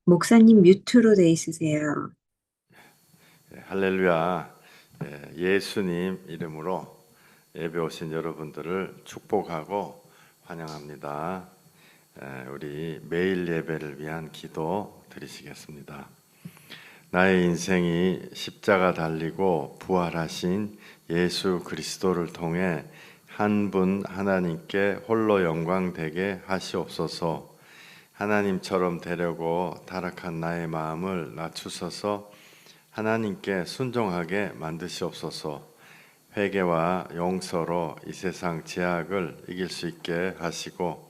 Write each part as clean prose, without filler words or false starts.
목사님 뮤트로 돼 있으세요. 할렐루야. 예수님 이름으로 예배 오신 여러분들을 축복하고 환영합니다. 우리 매일 예배를 위한 기도 드리시겠습니다. 나의 인생이 십자가 달리고 부활하신 예수 그리스도를 통해 한 분 하나님께 홀로 영광 되게 하시옵소서. 하나님처럼 되려고 타락한 나의 마음을 낮추셔서 하나님께 순종하게 만드시옵소서. 회개와 용서로 이 세상 죄악을 이길 수 있게 하시고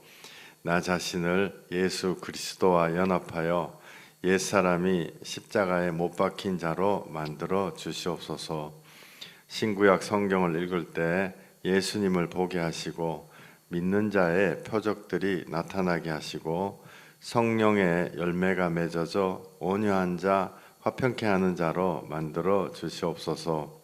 나 자신을 예수 그리스도와 연합하여 옛사람이 십자가에 못 박힌 자로 만들어 주시옵소서. 신구약 성경을 읽을 때 예수님을 보게 하시고 믿는 자의 표적들이 나타나게 하시고 성령의 열매가 맺어져 온유한 자, 화평케 하는 자로 만들어 주시옵소서.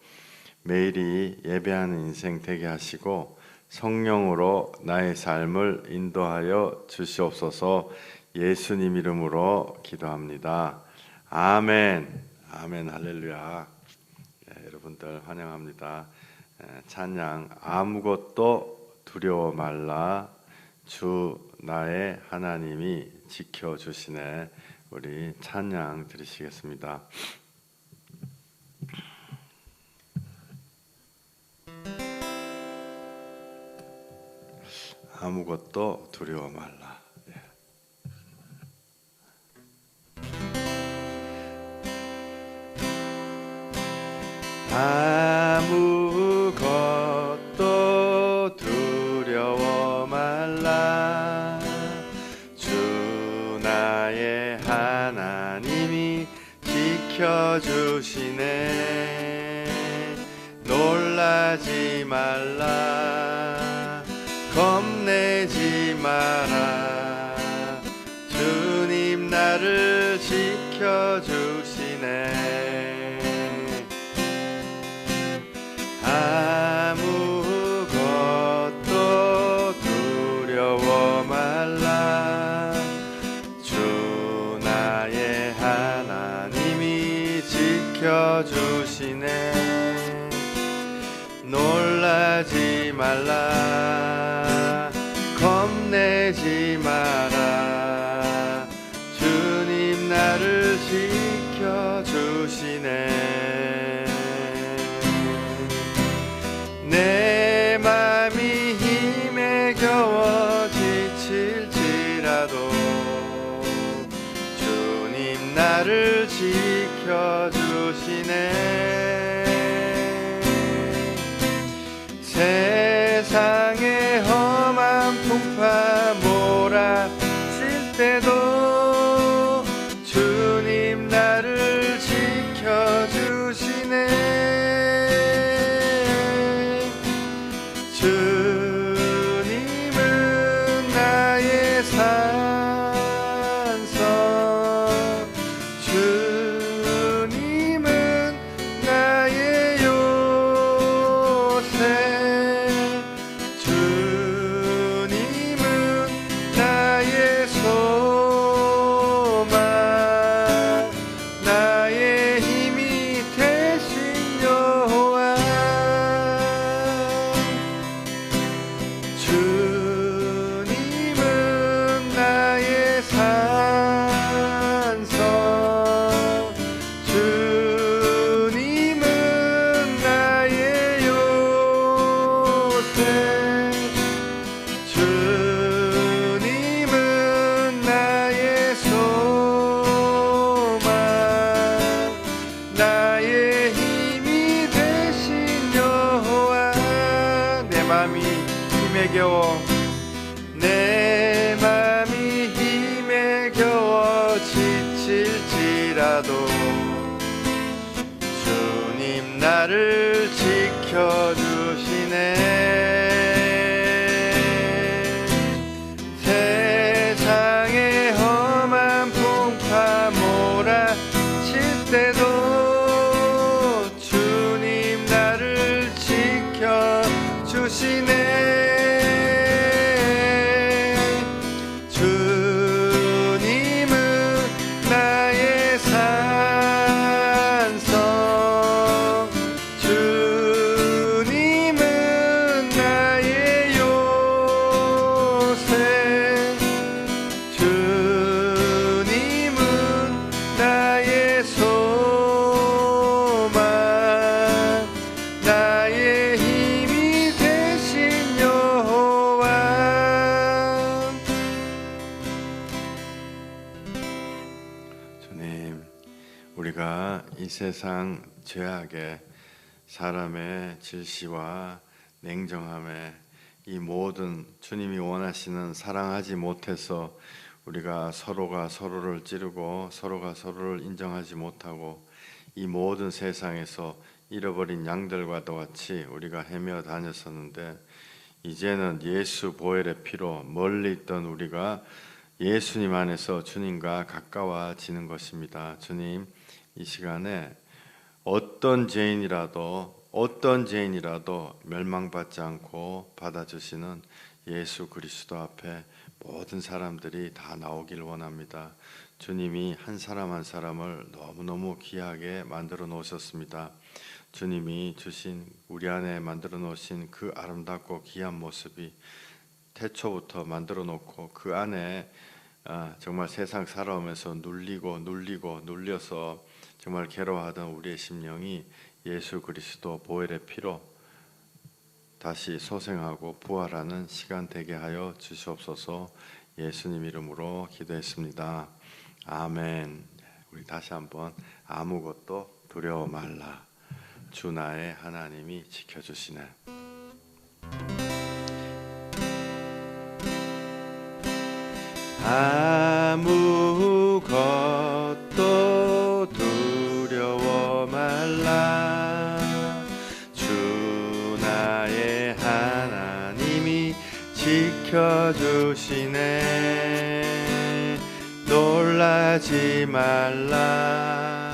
매일이 예배하는 인생 되게 하시고 성령으로 나의 삶을 인도하여 주시옵소서. 예수님 이름으로 기도합니다. 아멘. 아멘. 할렐루야. 여러분들 환영합니다. 찬양 아무것도 두려워 말라 주 나의 하나님이 지켜주시네. 우리 찬양 드리시겠습니다. 아무것도 두려워 말라. 아무것도 두려워 말라 주 나의 하나님이 지켜주시네. 놀라지 말라 겁내지 마라 주님 나를 지켜주시네. 아무것도 두려워 말라 주 나의 하나님이 지켜주시네. 놀라지 말라 겁내지 마라 주님 나를 지켜주시네. 내 맘이 힘에 겨워 지칠지라도 주님 나를 지켜주시네. 세상의 험한 풍파 몰아칠 때도 주님 나를 지켜주시네. 주님은 나의 산성 주님은 나의 요새 주님은 나의 소망 나의 힘이 되신 여호와. 주님은 나의 산성 주님은 나의 요새 주님은 나의 소망 나의 힘이 되신 여호와. 내 맘이 힘에 겨워 내 맘이 힘에 겨워 지칠지라도 주님 나를 지켜주시네. 세상의 험한 풍파 몰아칠 때도 주님 나를 지켜주시네. 주님은 나 세상 죄악에 사람의 질시와 냉정함에 이 모든 주님이 원하시는 사랑하지 못해서 우리가 서로가 서로를 찌르고 서로가 서로를 인정하지 못하고 이 모든 세상에서 잃어버린 양들과도 같이 우리가 헤매어 다녔었는데 이제는 예수 보혈의 피로 멀리 있던 우리가 예수님 안에서 주님과 가까워지는 것입니다. 주님, 이 시간에 어떤 죄인이라도 멸망받지 않고 받아주시는 예수 그리스도 앞에 모든 사람들이 다 나오길 원합니다. 주님이 한 사람 한 사람을 너무너무 귀하게 만들어 놓으셨습니다. 주님이 주신 우리 안에 만들어 놓으신 그 아름답고 귀한 모습이 태초부터 만들어 놓고 그 안에 정말 세상 살아오면서 눌려서 정말 괴로워하던 우리의 심령이 예수 그리스도 보혈의 피로 다시 소생하고 부활하는 시간 되게 하여 주시옵소서. 예수님 이름으로 기도했습니다. 아멘. 우리 다시 한번 아무것도 두려워 말라. 주 나의 하나님이 지켜주시네. 아무것도 두려워 말라. 주 나의 하나님이 지켜주시네. 놀라지 말라.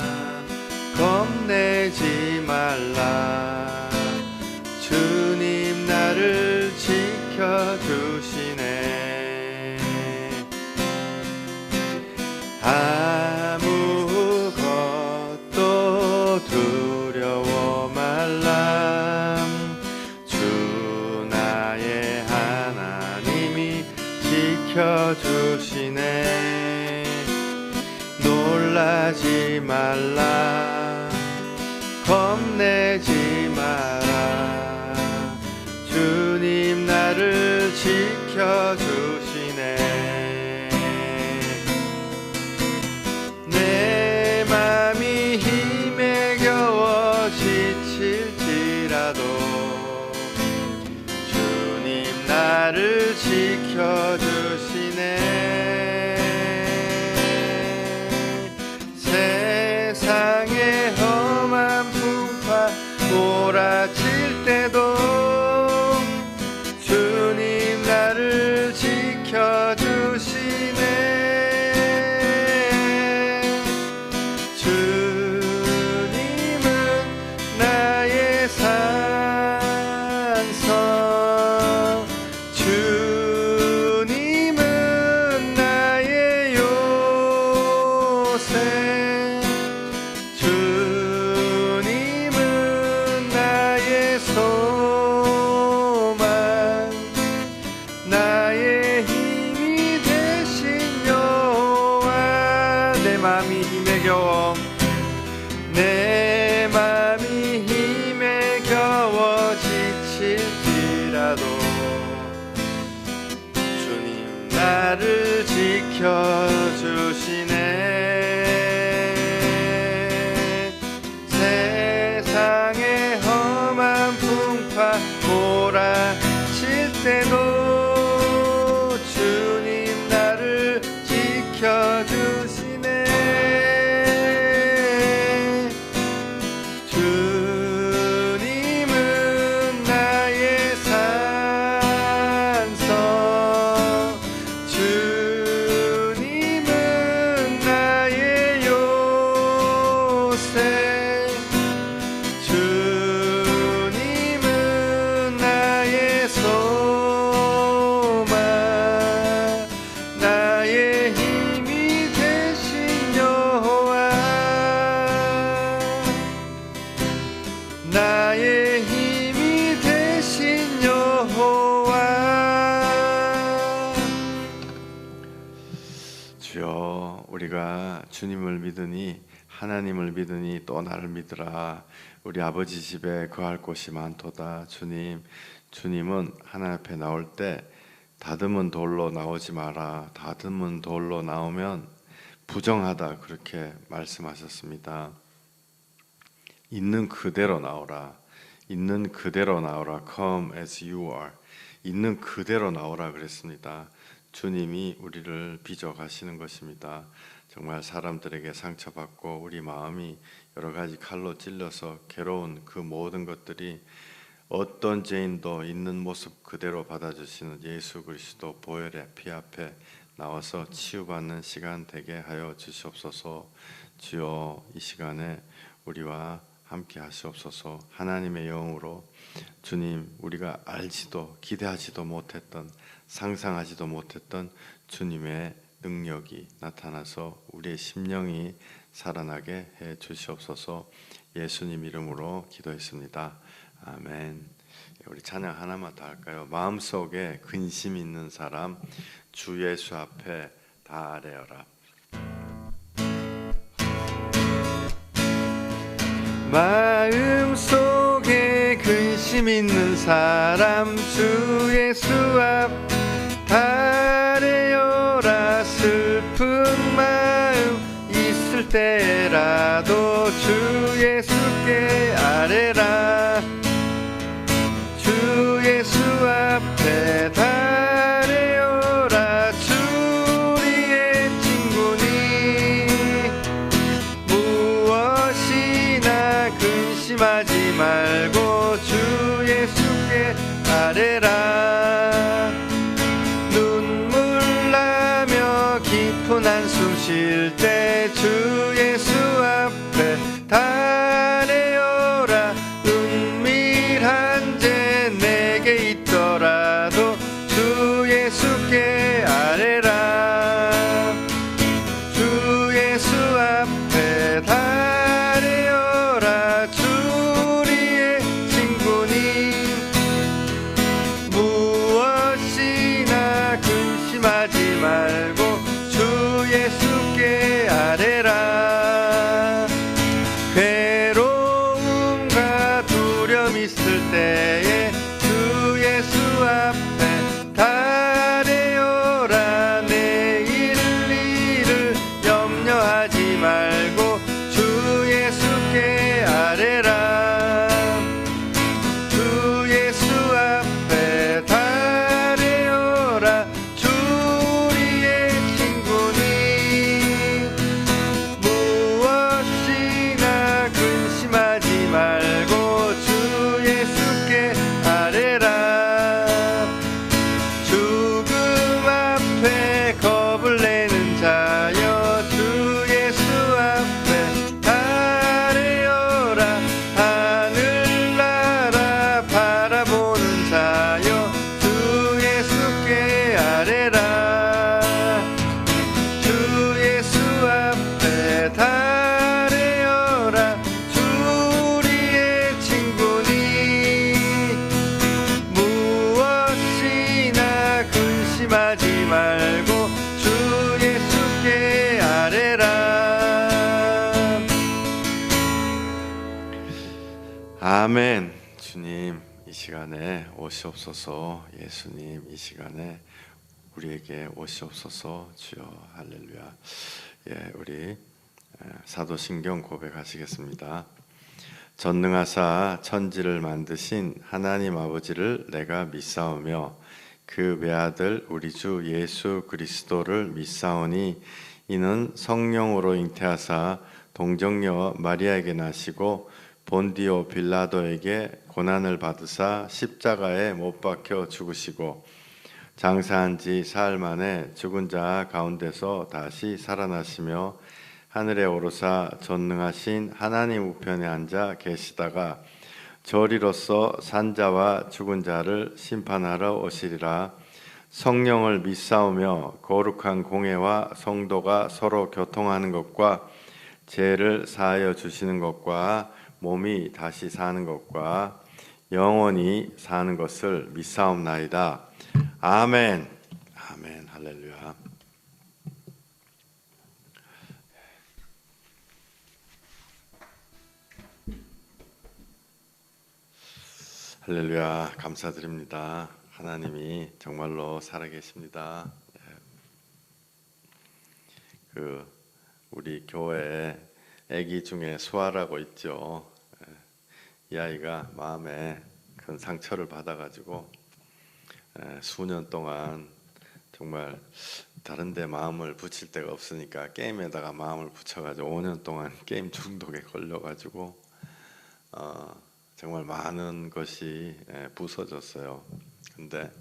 겁내지 말라. 주님 나를 지켜주시네. 아무것도 두려워 말라. 주 나의 하나님이 지켜주시네. 놀라지 말라. 겁내지 마라. 주님 나를 지켜주시네. 내 맘이 힘에 겨워 지칠지라도 주님 나를 지켜주시네. 세상의 험한 풍파 몰아칠 때도 주님 나를 지켜주시네. 내 맘이 힘에 겨워 지칠지라도 주님 나를 지켜주시네. 세상의 험한 풍파 몰아칠 때도 주님 나를 지켜주시네. 나의 힘이 되신 여호와. 주여, 우리가 주님을 믿으니 하나님을 믿으니 또 나를 믿으라. 우리 아버지 집에 거할 곳이 많도다. 주님은 하나님 앞에 나올 때 다듬은 돌로 나오지 마라. 다듬은 돌로 나오면 부정하다, 그렇게 말씀하셨습니다. 있는 그대로 나오라. 있는 그대로 나오라. Come as you are. 있는 그대로 나오라 그랬습니다. 주님이 우리를 빚어가시는 것입니다. 정말 사람들에게 상처받고 우리 마음이 여러 가지 칼로 찔려서 괴로운 그 모든 것들이 어떤 죄인도 있는 모습 그대로 받아주시는 예수 그리스도 보혈의 피 앞에 나와서 치유받는 시간 되게 하여 주시옵소서. 주여, 이 시간에 우리와 함께 하시옵소서. 하나님의 영으로 주님, 우리가 알지도 기대하지도 못했던, 상상하지도 못했던 주님의 능력이 나타나서 우리의 심령이 살아나게 해 주시옵소서. 예수님 이름으로 기도했습니다. 아멘. 우리 찬양 하나만 더 할까요? 마음속에 근심 있는 사람 주 예수 앞에 다 아뢰어라. 마음속에 근심 있는 사람 주 예수 앞 다 아뢰어라. 슬픈 마음 있을 때라도 주 예수께 아뢰라. 주 예수 앞에 다 아뢰어라. 주 우리의 친구니 무엇이나 근심하지 말고 주 예수께 아뢰라. 눈물 나며 깊은 한숨 쉴 때 주 예수 앞에 다 아뢰어라. 은밀한 죄 내게 있더라도 주 예수께 아뢰라. 주 예수 앞에 다 아뢰어라. 주 우리의 친구니 무엇이나 근심하지 말고 주 예수께 아뢰라. 괴로움과 두려움 있을 때에 주 예수 앞에 다 아뢰어라. 내일 일을 염려하지 말고 주 예수께 아뢰라. 주 예수 앞에 다 아뢰어라. 주 우리의 친구니 무엇이나 근심하지 말고 주 예수께 아뢰라. 죽음 앞에 겁을 내는 자여 주 예수 앞에 다 아뢰어라. 하늘나라 바라보는 자여 주 예수께 아뢰라. 주 예수 앞에 다 아뢰어라. 주 우리의 친구니 무엇이나 근심하지 말고 주 예수께 아뢰라. 아멘. 주님, 이 시간에 오시옵소서. 예수님, 이 시간에 우리에게 오시옵소서. 주여, 할렐루야. 예, 우리 사도신경 고백하시겠습니다. 전능하사 천지를 만드신 하나님 아버지를 내가 믿사오며 그 외아들 우리 주 예수 그리스도를 믿사오니 이는 성령으로 잉태하사 동정녀 마리아에게 나시고 본디오 빌라도에게 고난을 받으사 십자가에 못 박혀 죽으시고 장사한 지 사흘 만에 죽은 자 가운데서 다시 살아나시며 하늘에 오르사 전능하신 하나님 우편에 앉아 계시다가 저리로서 산자와 죽은 자를 심판하러 오시리라. 성령을 믿사오며 거룩한 공회와 성도가 서로 교통하는 것과 죄를 사하여 주시는 것과 몸이 다시 사는 것과 영원히 사는 것을 믿사옵나이다. 아멘. 아멘. 할렐루야. 할렐루야. 감사드립니다. 하나님이 정말로 살아계십니다. 우리 교회에 아기 중에 수아라고 있죠. 이 아이가 마음에 큰 상처를 받아가지고 수년 동안 정말 다른 데 마음을 붙일 데가 없으니까 게임에다가 마음을 붙여가지고 5년 동안 게임 중독에 걸려가지고 정말 많은 것이 부서졌어요. 근데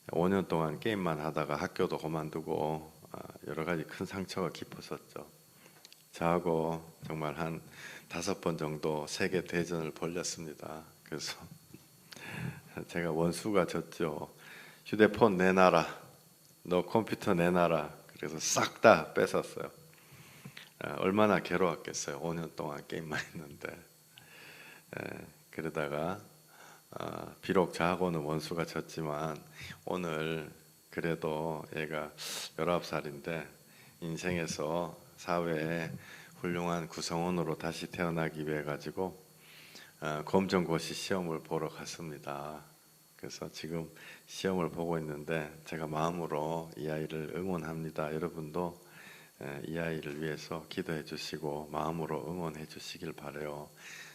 5년 동안 게임만 하다가 학교도 그만두고 여러 가지 큰 상처가 깊었었죠. 저하고 정말 한 5번 정도 세계 대전을 벌였습니다. 그래서 제가 원수가 졌죠. 휴대폰 내놔라. 너 컴퓨터 내놔라. 그래서 싹 다 뺏었어요. 얼마나 괴로웠겠어요. 5년 동안 게임만 했는데. 그러다가 비록 저하고는 원수가 졌지만 오늘 그래도 얘가 19살인데 인생에서 사회에 훌륭한 구성원으로 다시 태어나기 위해 가지고 검정고시 시험을 보러 갔습니다. 그래서 지금 시험을 보고 있는데 제가 마음으로 이 아이를 응원합니다. 여러분도 이 아이를 위해서 기도해 주시고 마음으로 응원해 주시길 바라요.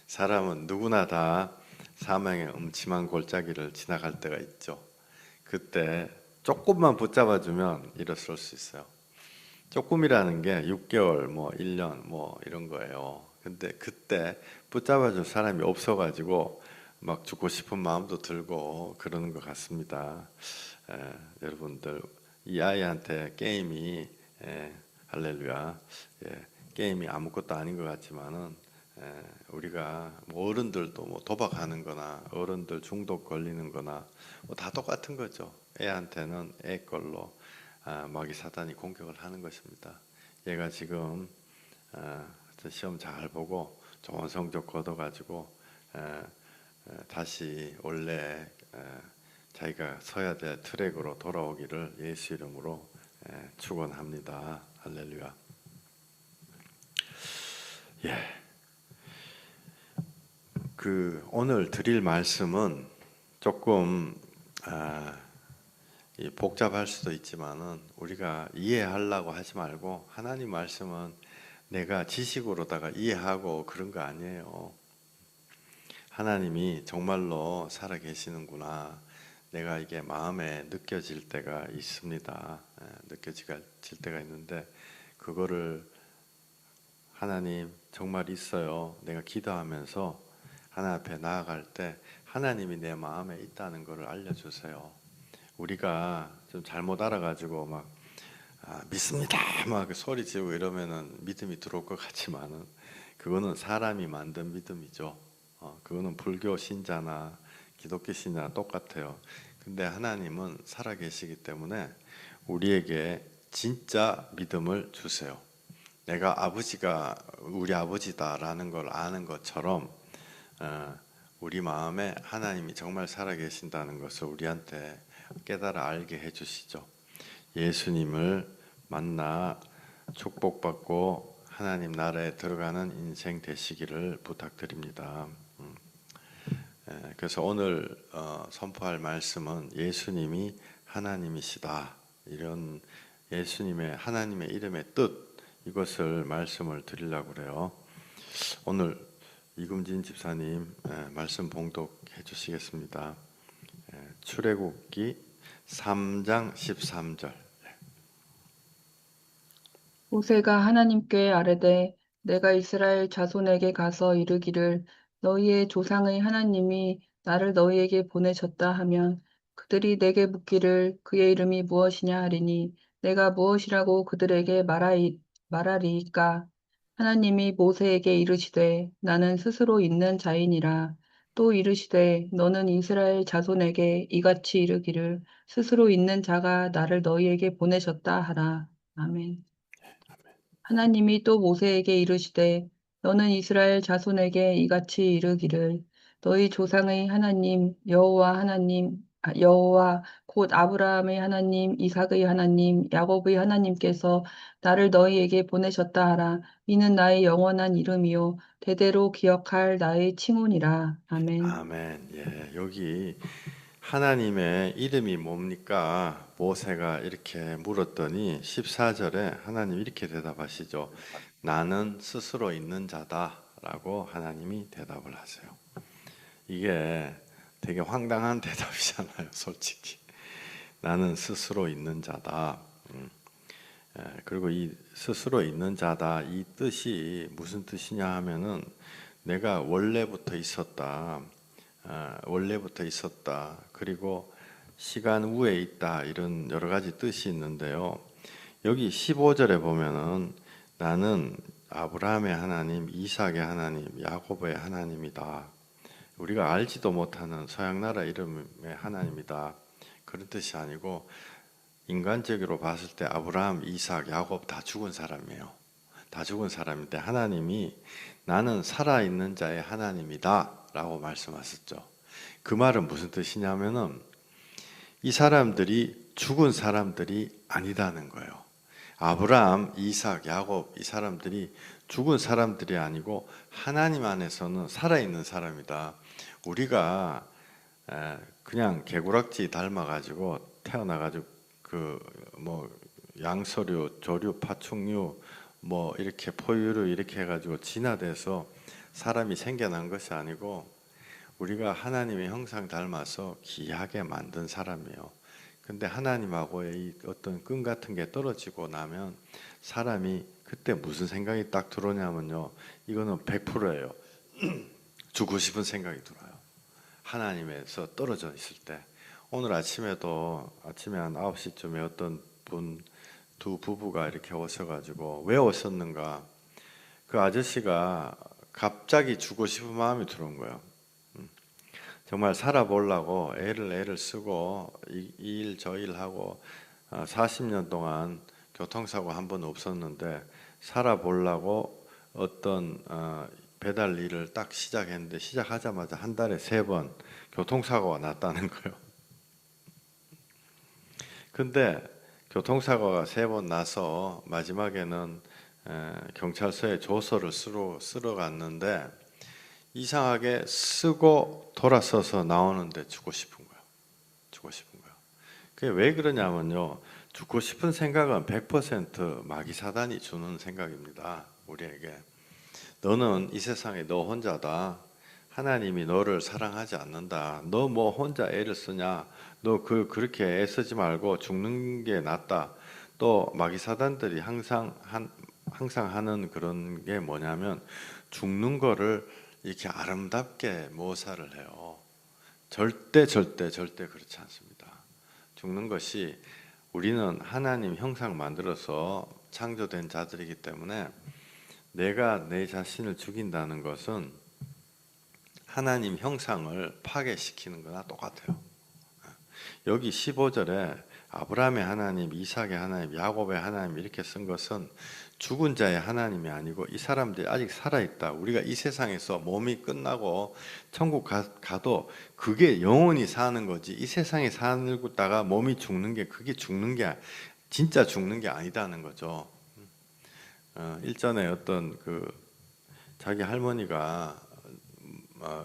사람은 누구나 다 사망의 음침한 골짜기를 지나갈 때가 있죠. 그때 조금만 붙잡아주면 일어설 수 있어요. 조금이라는 게 6개월, 뭐 1년, 뭐 이런 거예요. 근데 그때 붙잡아줄 사람이 없어가지고 막 죽고 싶은 마음도 들고 그러는 것 같습니다. 여러분들 이 아이한테 게임이 할렐루야, 게임이 아무것도 아닌 것 같지만은 우리가 뭐 어른들도 뭐 도박하는 거나 어른들 중독 걸리는 거나 뭐 다 똑같은 거죠. 애한테는 애 걸로 마귀 사단이 공격을 하는 것입니다. 얘가 지금 시험 잘 보고 좋은 성적 거둬가지고 다시 원래 자기가 서야 될 트랙으로 돌아오기를 예수 이름으로 축원합니다. 할렐루야. 예. 오늘 드릴 말씀은 조금 복잡할 수도 있지만은 우리가 이해하려고 하지 말고 하나님 말씀은 내가 지식으로다가 이해하고 그런 거 아니에요. 하나님이 정말로 살아 계시는구나. 내가 이게 마음에 느껴질 때가 있습니다. 느껴질 때가 있는데 그거를 하나님 정말 있어요. 내가 기도하면서 하나님 앞에 나아갈 때 하나님이 내 마음에 있다는 것을 알려주세요. 우리가 좀 잘못 알아가지고 막 믿습니다 막 소리 지르고 이러면은 믿음이 들어올 것 같지만은 그거는 사람이 만든 믿음이죠. 그거는 불교 신자나 기독교 신자나 똑같아요. 근데 하나님은 살아계시기 때문에 우리에게 진짜 믿음을 주세요. 내가 아버지가 우리 아버지다라는 걸 아는 것처럼 우리 마음에 하나님이 정말 살아계신다는 것을 우리한테 깨달아 알게 해주시죠. 예수님을 만나 축복받고 하나님 나라에 들어가는 인생 되시기를 부탁드립니다. 그래서 오늘 선포할 말씀은 예수님이 하나님이시다. 이런 예수님의 하나님의 이름의 뜻 이것을 말씀을 드리려고 그래요. 오늘 이금진 집사님 말씀 봉독해 주시겠습니다. 출애굽기 3장 13절. 모세가 하나님께 아뢰되 내가 이스라엘 자손에게 가서 이르기를 너희의 조상의 하나님이 나를 너희에게 보내셨다 하면 그들이 내게 묻기를 그의 이름이 무엇이냐 하리니 내가 무엇이라고 그들에게 말하리이까. 하나님이 모세에게 이르시되 나는 스스로 있는 자이니라. 또 이르시되 너는 이스라엘 자손에게 이같이 이르기를 스스로 있는 자가 나를 너희에게 보내셨다 하라. 아멘. 하나님이 또 모세에게 이르시되 너는 이스라엘 자손에게 이같이 이르기를 너희 조상의 하나님 여호와 곧 아브라함의 하나님 이삭의 하나님 야곱의 하나님께서 나를 너희에게 보내셨다 하라. 이는 나의 영원한 이름이요 대대로 기억할 나의 칭훈이라. 아멘. 아멘. 예, 여기 하나님의 이름이 뭡니까? 모세가 이렇게 물었더니 14절에 하나님 이렇게 대답하시죠. 나는 스스로 있는 자다 라고 하나님이 대답을 하세요. 이게 되게 황당한 대답이잖아요, 솔직히. 나는 스스로 있는 자다. 그리고 이 스스로 있는 자다, 이 뜻이 무슨 뜻이냐 하면은 내가 원래부터 있었다. 원래부터 있었다. 그리고 시간 후에 있다. 이런 여러 가지 뜻이 있는데요. 여기 15절에 보면은 나는 아브라함의 하나님, 이삭의 하나님, 야곱의 하나님이다. 우리가 알지도 못하는 서양 나라 이름의 하나님이다. 그런 뜻이 아니고 인간적으로 봤을 때 아브라함, 이삭, 야곱 다 죽은 사람이에요. 다 죽은 사람인데 하나님이 나는 살아있는 자의 하나님이다 라고 말씀하셨죠. 그 말은 무슨 뜻이냐면은 이 사람들이 죽은 사람들이 아니다는 거예요. 아브라함, 이삭, 야곱 이 사람들이 죽은 사람들이 아니고 하나님 안에서는 살아있는 사람이다. 우리가 그냥 개구락지 닮아가지고 태어나가지고 뭐 양서류, 조류, 파충류 뭐 이렇게 포유류 이렇게 해가지고 진화돼서 사람이 생겨난 것이 아니고 우리가 하나님의 형상 닮아서 귀하게 만든 사람이에요. 근데 하나님하고의 이 어떤 끈 같은 게 떨어지고 나면 사람이 그때 무슨 생각이 딱 들어오냐면요. 이거는 100%예요. 죽고 싶은 생각이 들어요. 하나님에서 떨어져 있을 때. 오늘 아침에도 아침에 한 9시쯤에 어떤 두 부부가 이렇게 오셔가지고 왜 오셨는가? 그 아저씨가 갑자기 죽고 싶은 마음이 들어온 거예요. 정말 살아보려고 애를 쓰고 이 일 저 일 하고 40년 동안 교통사고 한 번 없었는데 살아보려고 어떤 배달 일을 딱 시작했는데 시작하자마자 한 달에 3번 교통사고가 났다는 거예요. 근데 교통사고가 3번 나서 마지막에는 경찰서에 조서를 쓰러 갔는데 이상하게 쓰고 돌아서서 나오는데 죽고 싶은 거예요. 죽고 싶은 거예요. 그게 왜 그러냐면요. 죽고 싶은 생각은 100% 마귀사단이 주는 생각입니다. 우리에게. 너는 이 세상에 너 혼자다. 하나님이 너를 사랑하지 않는다. 너 뭐 혼자 애를 쓰냐? 너 그렇게 애쓰지 말고 죽는 게 낫다. 또 마귀사단들이 항상 하는 그런 게 뭐냐면 죽는 거를 이렇게 아름답게 묘사를 해요. 절대 그렇지 않습니다. 죽는 것이 우리는 하나님 형상 만들어서 창조된 자들이기 때문에 내가 내 자신을 죽인다는 것은 하나님 형상을 파괴시키는 거나 똑같아요. 여기 15절에 아브라함의 하나님, 이삭의 하나님, 야곱의 하나님 이렇게 쓴 것은 죽은 자의 하나님이 아니고 이 사람들이 아직 살아있다. 우리가 이 세상에서 몸이 끝나고 천국 가도 그게 영원히 사는 거지. 이 세상에 살다가 몸이 죽는 게 그게 죽는 게 진짜 죽는 게 아니다는 거죠. 일전에 어떤 자기 할머니가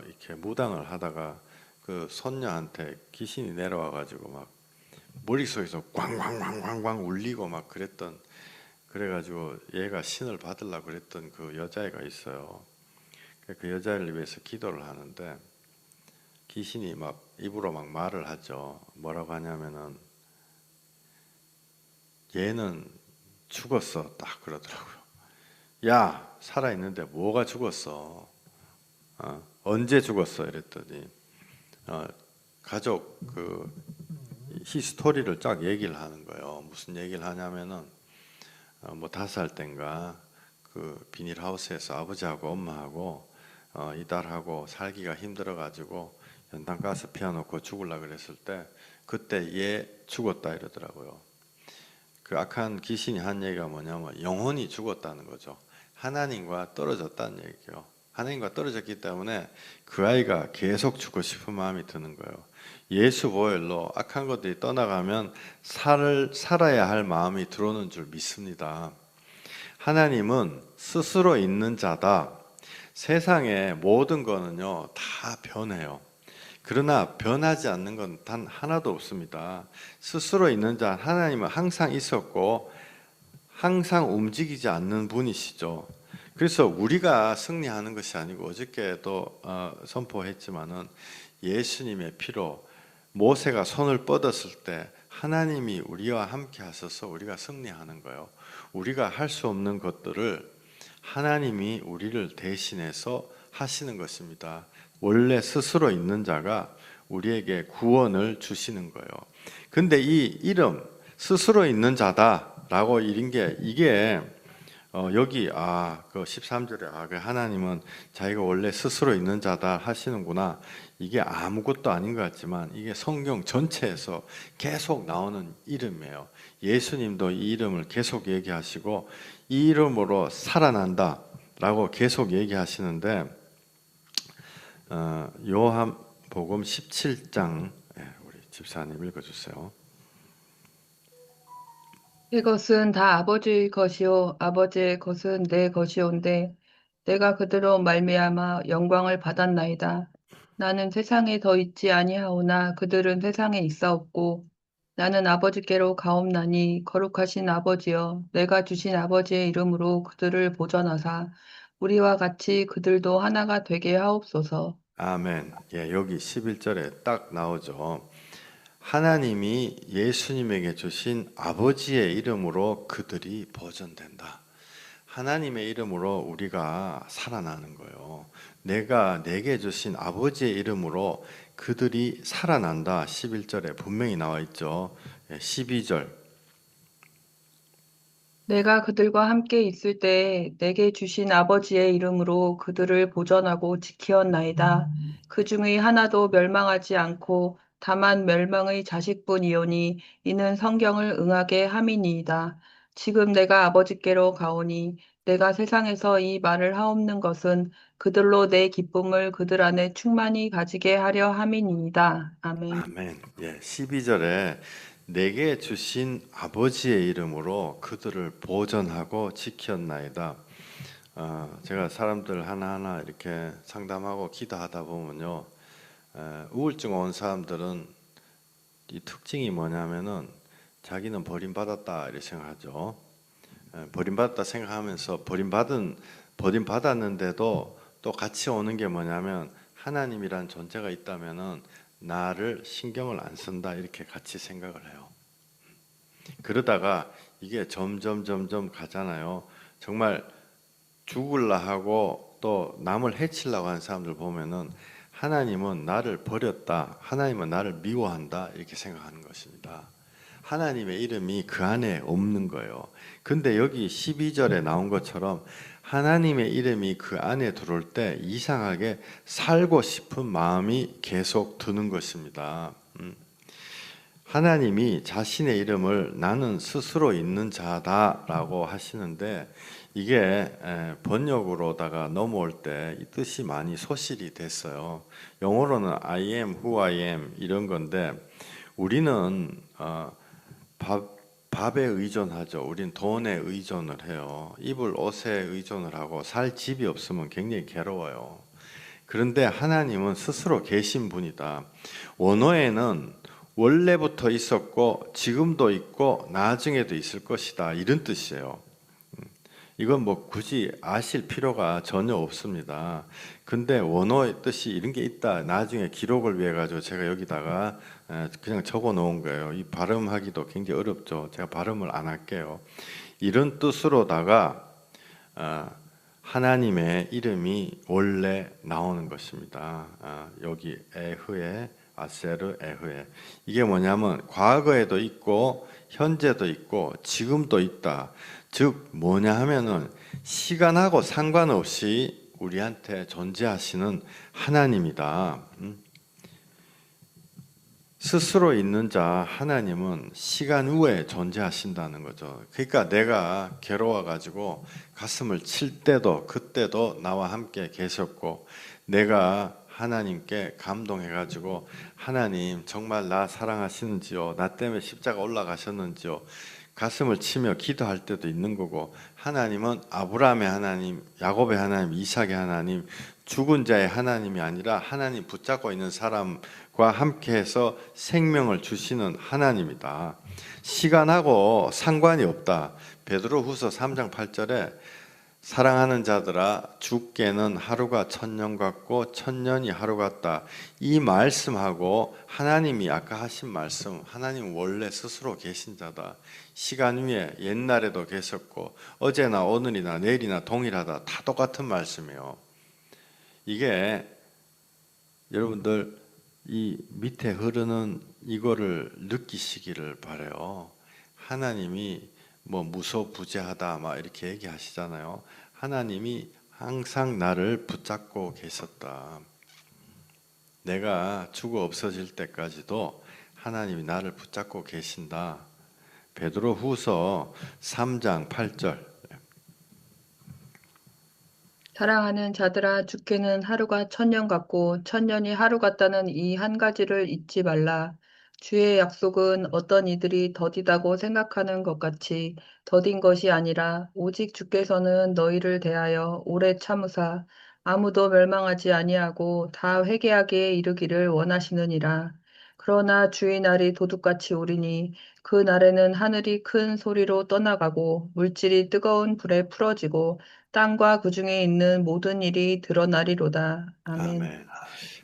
이렇게 무당을 하다가 그 손녀한테 귀신이 내려와 가지고 막 머릿속에서 꽝꽝꽝꽝꽝 울리고 막 그래가지고 얘가 신을 받으려고 그랬던 그 여자애가 있어요. 그 여자를 위해서 기도를 하는데 귀신이 막 입으로 막 말을 하죠. 뭐라고 하냐면은 얘는 죽었어 딱 그러더라고요. 야 살아있는데 뭐가 죽었어? 언제 죽었어? 이랬더니 가족 히스토리를 쫙 얘기를 하는 거예요. 무슨 얘기를 하냐면은 뭐 5살 땐가 그 비닐하우스에서 아버지하고 엄마하고 이달하고 살기가 힘들어가지고 연탄가스 피워놓고 죽으려고 그랬을 때 그때 얘 죽었다 이러더라고요. 그 악한 귀신이 한 얘기가 뭐냐면 영혼이 죽었다는 거죠. 하나님과 떨어졌다는 얘기죠. 하나님과 떨어졌기 때문에 그 아이가 계속 죽고 싶은 마음이 드는 거예요. 예수 보혈로 악한 것들이 떠나가면 살아야 할 마음이 들어오는 줄 믿습니다. 하나님은 스스로 있는 자다. 세상의 모든 거는요 다 변해요. 그러나 변하지 않는 건 단 하나도 없습니다. 스스로 있는 자 하나님은 항상 있었고 항상 움직이지 않는 분이시죠. 그래서 우리가 승리하는 것이 아니고 어저께도 선포했지만은 예수님의 피로 모세가 손을 뻗었을 때 하나님이 우리와 함께 하셔서 우리가 승리하는 거예요. 우리가 할 수 없는 것들을 하나님이 우리를 대신해서 하시는 것입니다. 원래 스스로 있는 자가 우리에게 구원을 주시는 거예요. 근데 이 이름 스스로 있는 자다라고 이게 여기 그 13절에 그 하나님은 자기가 원래 스스로 있는 자다 하시는구나. 이게 아무것도 아닌 것 같지만 이게 성경 전체에서 계속 나오는 이름이에요. 예수님도 이 이름을 계속 얘기하시고 이 이름으로 살아난다라고 계속 얘기하시는데 요한복음 17장 우리 집사님 읽어주세요. 이것은 다 아버지의 것이요 아버지의 것은 내 것이온데 내가 그들로 말미암아 영광을 받았나이다. 나는 세상에 더 있지 아니하오나 그들은 세상에 있사옵고 나는 아버지께로 가옵나니 거룩하신 아버지여 내가 주신 아버지의 이름으로 그들을 보전하사 우리와 같이 그들도 하나가 되게 하옵소서. 아멘. 여기 11절에 딱 나오죠. 하나님이 예수님에게 주신 아버지의 이름으로 그들이 보존된다. 하나님의 이름으로 우리가 살아나는 거예요. 내게 주신 아버지의 이름으로 그들이 살아난다. 11절에 분명히 나와 있죠. 12절. 내가 그들과 함께 있을 때에 내게 주신 아버지의 이름으로 그들을 보전하고 지키었나이다. 그 중의 하나도 멸망하지 않고 다만 멸망의 자식뿐이오니 이는 성경을 응하게 함이니이다. 지금 내가 아버지께로 가오니 내가 세상에서 이 말을 하옵는 것은 그들로 내 기쁨을 그들 안에 충만히 가지게 하려 함이니이다. 아멘. 아멘. 12절에 내게 주신 아버지의 이름으로 그들을 보전하고 지켰나이다. 제가 사람들 하나하나 이렇게 상담하고 기도하다 보면요, 우울증 온 사람들은 이 특징이 뭐냐면은 자기는 버림받았다 이렇게 생각하죠. 버림받았다 생각하면서 버림받았는데도 또 같이 오는 게 뭐냐면 하나님이란 존재가 있다면은 나를 신경을 안 쓴다 이렇게 같이 생각을 해요. 그러다가 이게 점점 가잖아요. 정말 죽을라 하고 또 남을 해치려고 하는 사람들 보면은 하나님은 나를 버렸다, 하나님은 나를 미워한다 이렇게 생각하는 것입니다. 하나님의 이름이 그 안에 없는 거예요. 근데 여기 12절에 나온 것처럼 하나님의 이름이 그 안에 들어올 때 이상하게 살고 싶은 마음이 계속 드는 것입니다. 하나님이 자신의 이름을 나는 스스로 있는 자다라고 하시는데 이게 번역으로다가 넘어올 때 이 뜻이 많이 소실이 됐어요. 영어로는 I am who I am 이런 건데 우리는 밥에 의존하죠. 우린 돈에 의존을 해요. 입을 옷에 의존을 하고 살 집이 없으면 굉장히 괴로워요. 그런데 하나님은 스스로 계신 분이다. 원어에는 원래부터 있었고 지금도 있고 나중에도 있을 것이다 이런 뜻이에요. 이건 뭐 굳이 아실 필요가 전혀 없습니다. 근데 원어의 뜻이 이런 게 있다. 나중에 기록을 위해 가지고 제가 여기다가 그냥 적어 놓은 거예요. 이 발음하기도 굉장히 어렵죠. 제가 발음을 안 할게요. 이런 뜻으로다가 하나님의 이름이 원래 나오는 것입니다. 여기 에흐에 아세르 에흐에 이게 뭐냐면 과거에도 있고 현재도 있고 지금도 있다. 즉 뭐냐 하면은 시간하고 상관없이 우리한테 존재하시는 하나님이다. 스스로 있는 자 하나님은 시간 후에 존재하신다는 거죠. 그러니까 내가 괴로워 가지고 가슴을 칠 때도 그때도 나와 함께 계셨고 내가 하나님께 감동해 가지고 하나님 정말 나 사랑하시는지요? 나 때문에 십자가 올라가셨는지요? 가슴을 치며 기도할 때도 있는 거고 하나님은 아브라함의 하나님, 야곱의 하나님, 이삭의 하나님, 죽은 자의 하나님이 아니라 하나님 붙잡고 있는 사람과 함께해서 생명을 주시는 하나님이다. 시간하고 상관이 없다. 베드로후서 3장 8절에 사랑하는 자들아 주께는 하루가 천년 같고 천년이 하루 같다. 이 말씀하고 하나님이 아까 하신 말씀, 하나님 원래 스스로 계신 자다. 시간 위에 옛날에도 계셨고 어제나 오늘이나 내일이나 동일하다. 다 똑같은 말씀이에요. 이게 여러분들 이 밑에 흐르는 이거를 느끼시기를 바라요. 하나님이 뭐 무소부재하다 막 이렇게 얘기하시잖아요. 하나님이 항상 나를 붙잡고 계셨다. 내가 죽어 없어질 때까지도 하나님이 나를 붙잡고 계신다. 베드로후서 3장 8절. 사랑하는 자들아 주께는 하루가 천년 같고 천년이 하루 같다는 이 한 가지를 잊지 말라. 주의 약속은 어떤 이들이 더디다고 생각하는 것 같이 더딘 것이 아니라 오직 주께서는 너희를 대하여 오래 참으사 아무도 멸망하지 아니하고 다 회개하게 이르기를 원하시느니라. 그러나 주의 날이 도둑같이 오리니 그 날에는 하늘이 큰 소리로 떠나가고 물질이 뜨거운 불에 풀어지고 땅과 그 중에 있는 모든 일이 드러나리로다. 아멘. 아멘.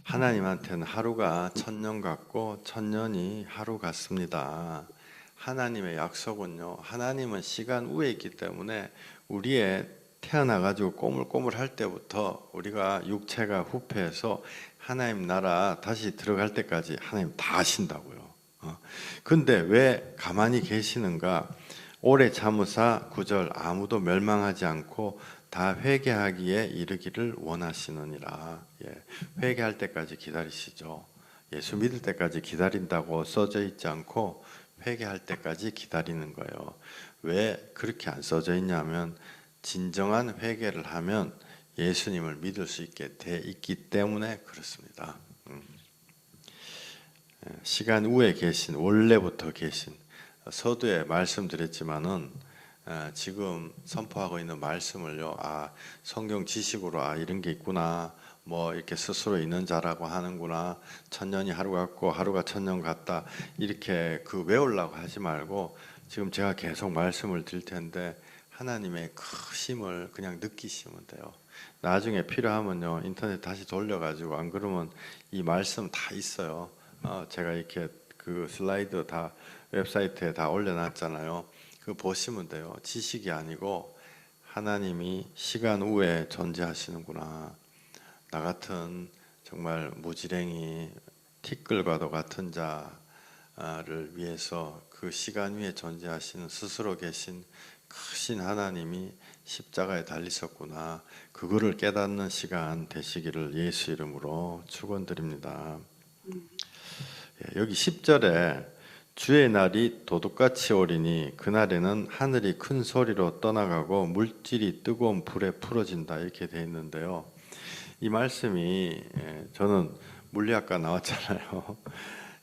하나님한테는 하루가 천년 같고 천년이 하루 같습니다. 하나님의 약속은요. 하나님은 시간 위에 있기 때문에 우리의 태어나가지고 꼬물꼬물할 때부터 우리가 육체가 후패해서 하나님 나라 다시 들어갈 때까지 하나님 다 하신다고요. 근데 왜 가만히 계시는가? 오래 참으사 9절 아무도 멸망하지 않고 다 회개하기에 이르기를 원하시느니라. 회개할 때까지 기다리시죠. 예수 믿을 때까지 기다린다고 써져 있지 않고 회개할 때까지 기다리는 거예요. 왜 그렇게 안 써져 있냐면 진정한 회개를 하면 예수님을 믿을 수 있게 돼 있기 때문에 그렇습니다. 시간 후에 계신 원래부터 계신 서두에 말씀드렸지만은 지금 선포하고 있는 말씀을요. 성경 지식으로 이런 게 있구나. 뭐 이렇게 스스로 있는 자라고 하는구나. 천년이 하루 같고 하루가 천년 같다. 이렇게 외우려고 하지 말고 지금 제가 계속 말씀을 드릴 텐데 하나님의 크심을 그냥 느끼시면 돼요. 나중에 필요하면요. 인터넷 다시 돌려가지고 안 그러면 이 말씀 다 있어요. 제가 이렇게 슬라이드 다 웹사이트에 다 올려놨잖아요. 그거 보시면 돼요. 지식이 아니고 하나님이 시간 후에 존재하시는구나. 나 같은 정말 무지랭이 티끌과도 같은 자를 위해서 그 시간 위에 존재하시는 스스로 계신 크신 하나님이 십자가에 달리셨구나. 그거를 깨닫는 시간 되시기를 예수 이름으로 축원드립니다. 여기 10절에 주의 날이 도둑같이 오리니 그날에는 하늘이 큰 소리로 떠나가고 물질이 뜨거운 불에 풀어진다 이렇게 돼 있는데요. 이 말씀이 저는 물리학과 나왔잖아요.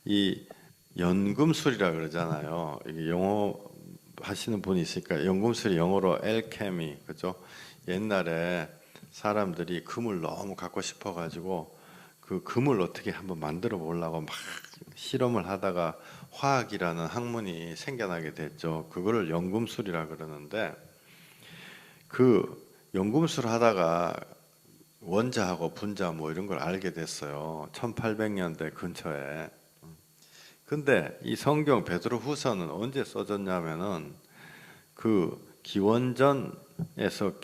이 연금술이라 그러잖아요. 이게 영어 하시는 분이 있으니까 연금술이 영어로 알케미 그죠? 옛날에 사람들이 금을 너무 갖고 싶어가지고 그 금을 어떻게 한번 만들어 보려고 막 실험을 하다가 화학이라는 학문이 생겨나게 됐죠. 그거를 연금술이라 그러는데 그 연금술 하다가 원자하고 분자 뭐 이런 걸 알게 됐어요. 1800년대 근처에. 근데 이 성경 베드로후서는 언제 써졌냐면은 그 기원전에서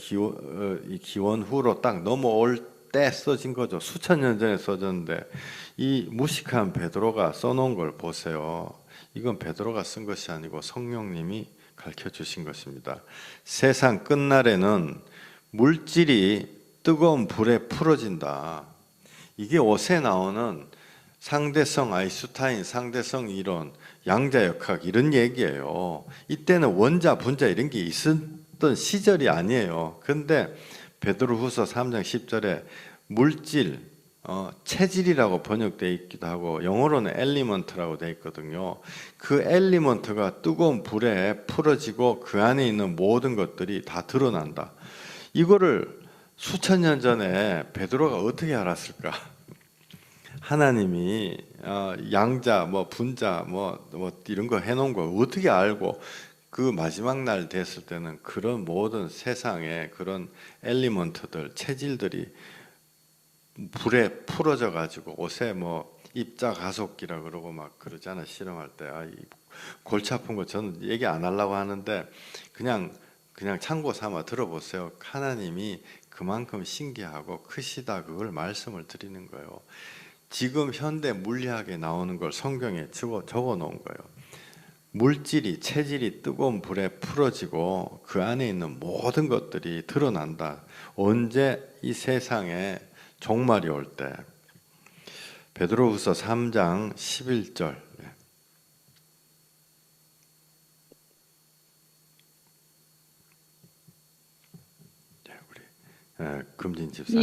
기원 후로 딱 넘어올 때 써진 거죠. 수천 년 전에 써졌는데 이 무식한 베드로가 써놓은 걸 보세요. 이건 베드로가 쓴 것이 아니고 성령님이 가르쳐 주신 것입니다. 세상 끝날에는 물질이 뜨거운 불에 풀어진다. 이게 옷에 나오는 상대성 아인슈타인, 상대성 이론, 양자역학 이런 얘기예요. 이때는 원자, 분자 이런 게 있었던 시절이 아니에요. 근데 베드로후서 3장 10절에 물질, 체질이라고 번역되어 있기도 하고 영어로는 엘리먼트라고 되어 있거든요. 그 엘리먼트가 뜨거운 불에 풀어지고 그 안에 있는 모든 것들이 다 드러난다. 이거를 수천 년 전에 베드로가 어떻게 알았을까? 하나님이 양자, 뭐 분자, 뭐 이런 거 해놓은 거 어떻게 알고 그 마지막 날 됐을 때는 그런 모든 세상의 그런 엘리먼트들, 체질들이 불에 풀어져 가지고 옷에 뭐 입자 가속기라 그러고 막 그러잖아. 실험할 때. 이 골치 아픈 거 저는 얘기 안 하려고 하는데 그냥 참고 삼아 들어보세요. 하나님이 그만큼 신기하고 크시다, 그걸 말씀을 드리는 거예요. 지금 현대 물리학에 나오는 걸 성경에 적어 놓은 거예요. 물질이, 체질이 뜨거운 불에 풀어지고 그 안에 있는 모든 것들이 드러난다. 언제? 이 세상에 종말이 올 때. 베드로후서 3장 11절. 우리 금진 집사님.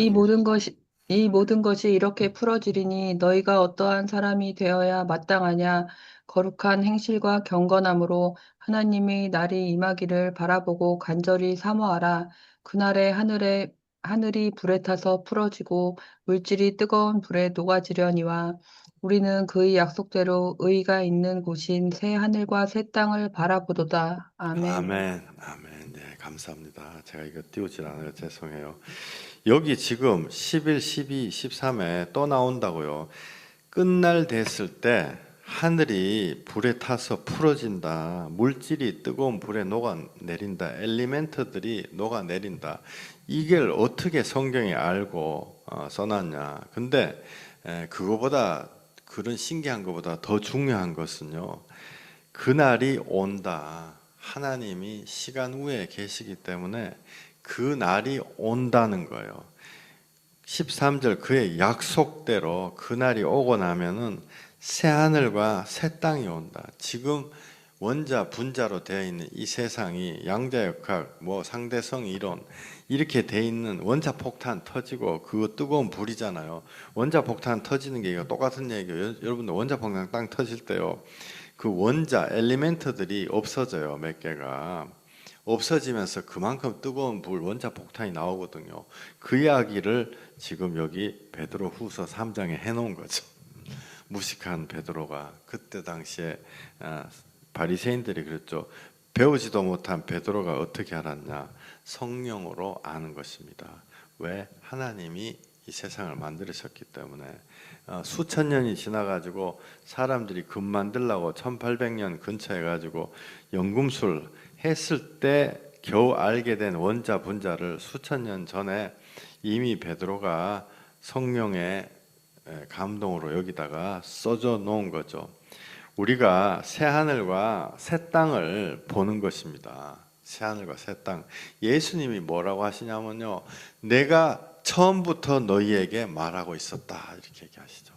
이 모든 것이 이렇게 풀어지리니 너희가 어떠한 사람이 되어야 마땅하냐. 거룩한 행실과 경건함으로 하나님의 날이 임하기를 바라보고 간절히 사모하라. 그날에 하늘이 불에 타서 풀어지고 물질이 뜨거운 불에 녹아지려니와 우리는 그의 약속대로 의가 있는 곳인 새 하늘과 새 땅을 바라보도다. 아멘. 아멘. 아멘. 네, 감사합니다. 제가 이거 띄우질 않아요. 죄송해요. 여기 지금 11, 12, 13에 또 나온다고요. 끝날 됐을 때 하늘이 불에 타서 풀어진다. 물질이 뜨거운 불에 녹아내린다. 엘리멘트들이 녹아내린다. 이걸 어떻게 성경에 알고 써놨냐. 근데 그거보다, 그런 신기한 것보다 더 중요한 것은요, 그날이 온다. 하나님이 시간 후에 계시기 때문에 그 날이 온다는 거예요. 13절, 그의 약속대로 그날이 오고 나면은 새 하늘과 새 땅이 온다. 지금 원자 분자로 되어 있는 이 세상이 양자역학, 뭐 상대성 이론 이렇게 되어 있는, 원자 폭탄 터지고 그거 뜨거운 불이잖아요. 원자 폭탄 터지는 게 똑같은 얘기예요. 여러분들 원자 폭탄 땅 터질 때요, 그 원자 엘리멘트들이 없어져요. 몇 개가 없어지면서 그만큼 뜨거운 불, 원자 폭탄이 나오거든요. 그 이야기를 지금 여기 베드로후서 3장에 해놓은 거죠. 무식한 베드로가, 그때 당시에 바리새인들이 그랬죠. 배우지도 못한 베드로가 어떻게 알았냐? 성령으로 아는 것입니다. 왜? 하나님이 이 세상을 만들으셨기 때문에. 수천 년이 지나가지고 사람들이 금 만들려고 1800년 근처에 가지고 연금술 했을 때 겨우 알게 된 원자 분자를 수천 년 전에 이미 베드로가 성령의 감동으로 여기다가 써져 놓은 거죠. 우리가 새 하늘과 새 땅을 보는 것입니다. 새 하늘과 새 땅. 예수님이 뭐라고 하시냐면요, 내가 처음부터 너희에게 말하고 있었다, 이렇게 얘기하시죠.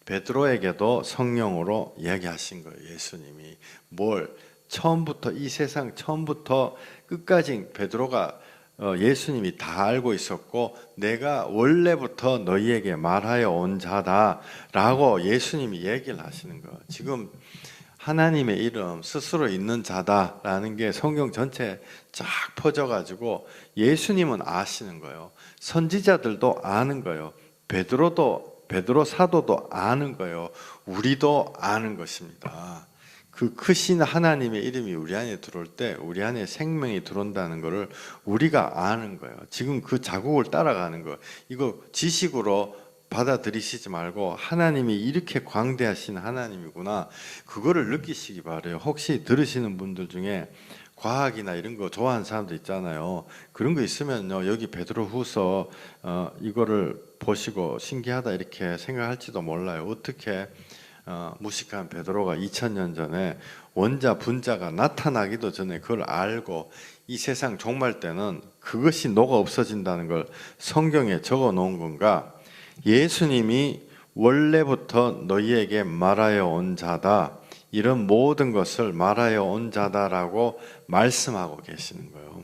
베드로에게도 성령으로 이야기하신 거예요. 예수님이 뭘 처음부터, 이 세상 처음부터 끝까지 베드로가 예수님이 다 알고 있었고, 내가 원래부터 너희에게 말하여 온 자다라고 예수님이 얘기를 하시는 거예요. 지금 하나님의 이름 스스로 있는 자다라는 게 성경 전체에 쫙 퍼져가지고 예수님은 아시는 거예요. 선지자들도 아는 거예요. 베드로 사도도 아는 거예요. 우리도 아는 것입니다. 그 크신 하나님의 이름이 우리 안에 들어올 때 우리 안에 생명이 들어온다는 것을 우리가 아는 거예요. 지금 그 자국을 따라가는 거예요. 이거 지식으로 받아들이시지 말고 하나님이 이렇게 광대하신 하나님이구나, 그거를 느끼시기 바라요. 혹시 들으시는 분들 중에 과학이나 이런 거 좋아하는 사람도 있잖아요. 그런 거 있으면요, 여기 베드로후서 이거를 보시고 신기하다 이렇게 생각할지도 몰라요. 어떻게 무식한 베드로가 2000년 전에 원자 분자가 나타나기도 전에 그걸 알고 이 세상 종말 때는 그것이 녹아 없어진다는 걸 성경에 적어 놓은 건가? 예수님이 원래부터 너희에게 말하여 온 자다, 이런 모든 것을 말하여 온 자다라고 말씀하고 계시는 거예요.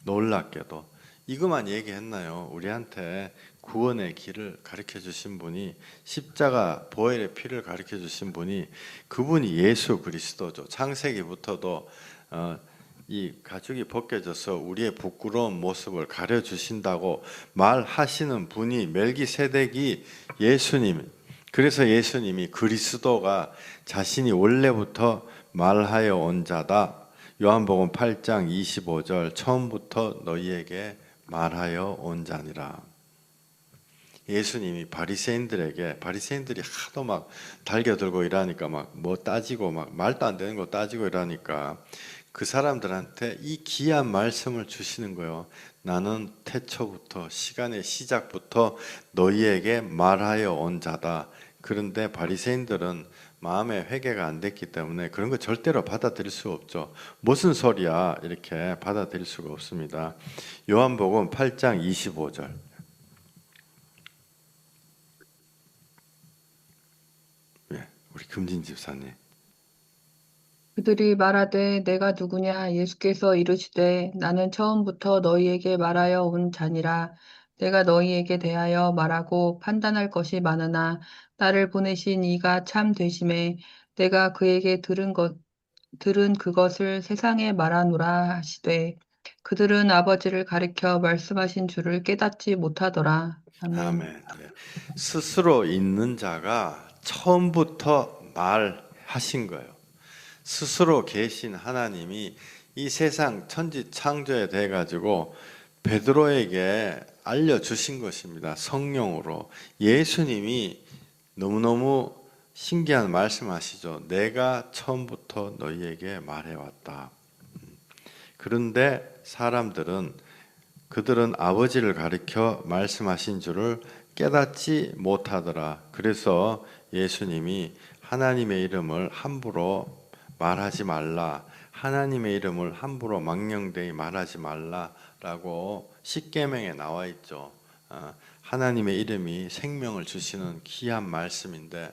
놀랍게도 이것만 얘기했나요? 우리한테 구원의 길을 가르쳐 주신 분이, 십자가 보혈의 피를 가르쳐 주신 분이, 그분이 예수 그리스도죠. 창세기부터도 이 가죽이 벗겨져서 우리의 부끄러운 모습을 가려주신다고 말하시는 분이 멜기세덱이 예수님. 그래서 예수님이 그리스도가 자신이 원래부터 말하여 온 자다, 요한복음 8장 25절 처음부터 너희에게 말하여 온 자니라. 예수님이 바리새인들이 하도 막 달겨들고 이러니까 막 뭐 따지고 막 말도 안 되는 거 따지고 이러니까 그 사람들한테 이 귀한 말씀을 주시는 거예요. 나는 태초부터 시간의 시작부터 너희에게 말하여 온 자다. 그런데 바리새인들은 마음의 회개가 안 됐기 때문에 그런 거 절대로 받아들일 수 없죠. 무슨 소리야 이렇게 받아들일 수가 없습니다. 요한복음 8장 25절. 우리 금진 집사님. 그들이 말하되 내가 누구냐? 예수께서 이르시되 나는 처음부터 너희에게 말하여 온 자니라. 내가 너희에게 대하여 말하고 판단할 것이 많으나 나를 보내신 이가 참 되심에 내가 그에게 들은 그것을 세상에 말하노라 하시되 그들은 아버지를 가리켜 말씀하신 줄을 깨닫지 못하더라. 아멘. 아멘. 예. 스스로 있는 자가 처음부터 말하신 거예요. 스스로 계신 하나님이 이 세상 천지 창조에 대해 가지고 베드로에게 알려주신 것입니다. 성령으로. 예수님이 너무너무 신기한 말씀하시죠. 내가 처음부터 너희에게 말해왔다. 그런데 그들은 아버지를 가리켜 말씀하신 줄을 깨닫지 못하더라. 그래서 예수님이 하나님의 이름을 함부로 말하지 말라. 하나님의 이름을 함부로 망령되이 말하지 말라라고 십계명에 나와 있죠. 하나님의 이름이 생명을 주시는 귀한 말씀인데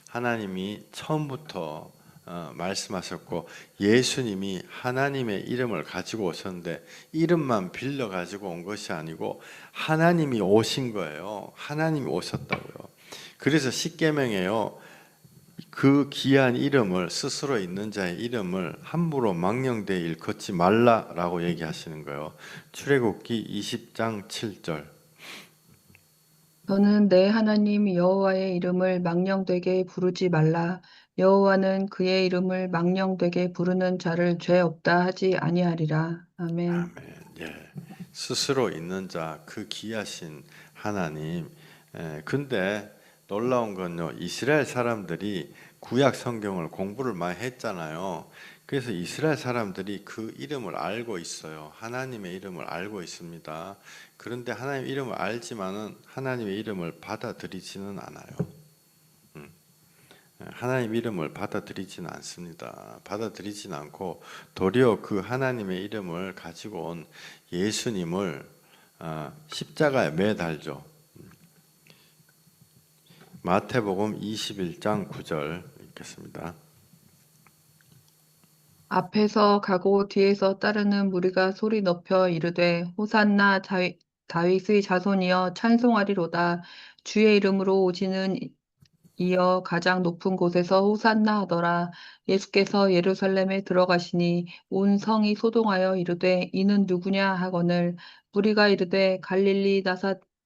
하나님이 처음부터 말씀하셨고 예수님이 하나님의 이름을 가지고 오셨는데 이름만 빌려 가지고 온 것이 아니고 하나님이 오신 거예요. 하나님이 오셨다고요. 그래서 십계명에요. 그 귀한 이름을 스스로 있는 자의 이름을 함부로 망령되이 일컫지 말라라고 얘기하시는 거예요. 출애굽기 20장 7절. 너는 내 하나님 여호와의 이름을 망령되게 부르지 말라. 여호와는 그의 이름을 망령되게 부르는 자를 죄 없다 하지 아니하리라. 아멘. 아멘. 예. 스스로 있는 자, 그 귀하신 하나님. 근데 놀라운 건요, 이스라엘 사람들이 구약 성경을 공부를 많이 했잖아요. 그래서 이스라엘 사람들이 그 이름을 알고 있어요. 하나님의 이름을 알고 있습니다. 그런데 하나님 이름을 알지만은 하나님의 이름을 받아들이지는 않아요. 하나님 이름을 받아들이지는 않습니다. 받아들이지는 않고 도리어 그 하나님의 이름을 가지고 온 예수님을 십자가에 매달죠. 마태복음 21장 9절 읽겠습니다. 앞에서 가고 뒤에서 따르는 무리가 소리 높여 이르되 호산나 다윗의 자손이여 찬송하리로다. 주의 이름으로 오시는 이어 가장 높은 곳에서 호산나 하더라. 예수께서 예루살렘에 들어가시니 온 성이 소동하여 이르되 이는 누구냐 하거늘 무리가 이르되 갈릴리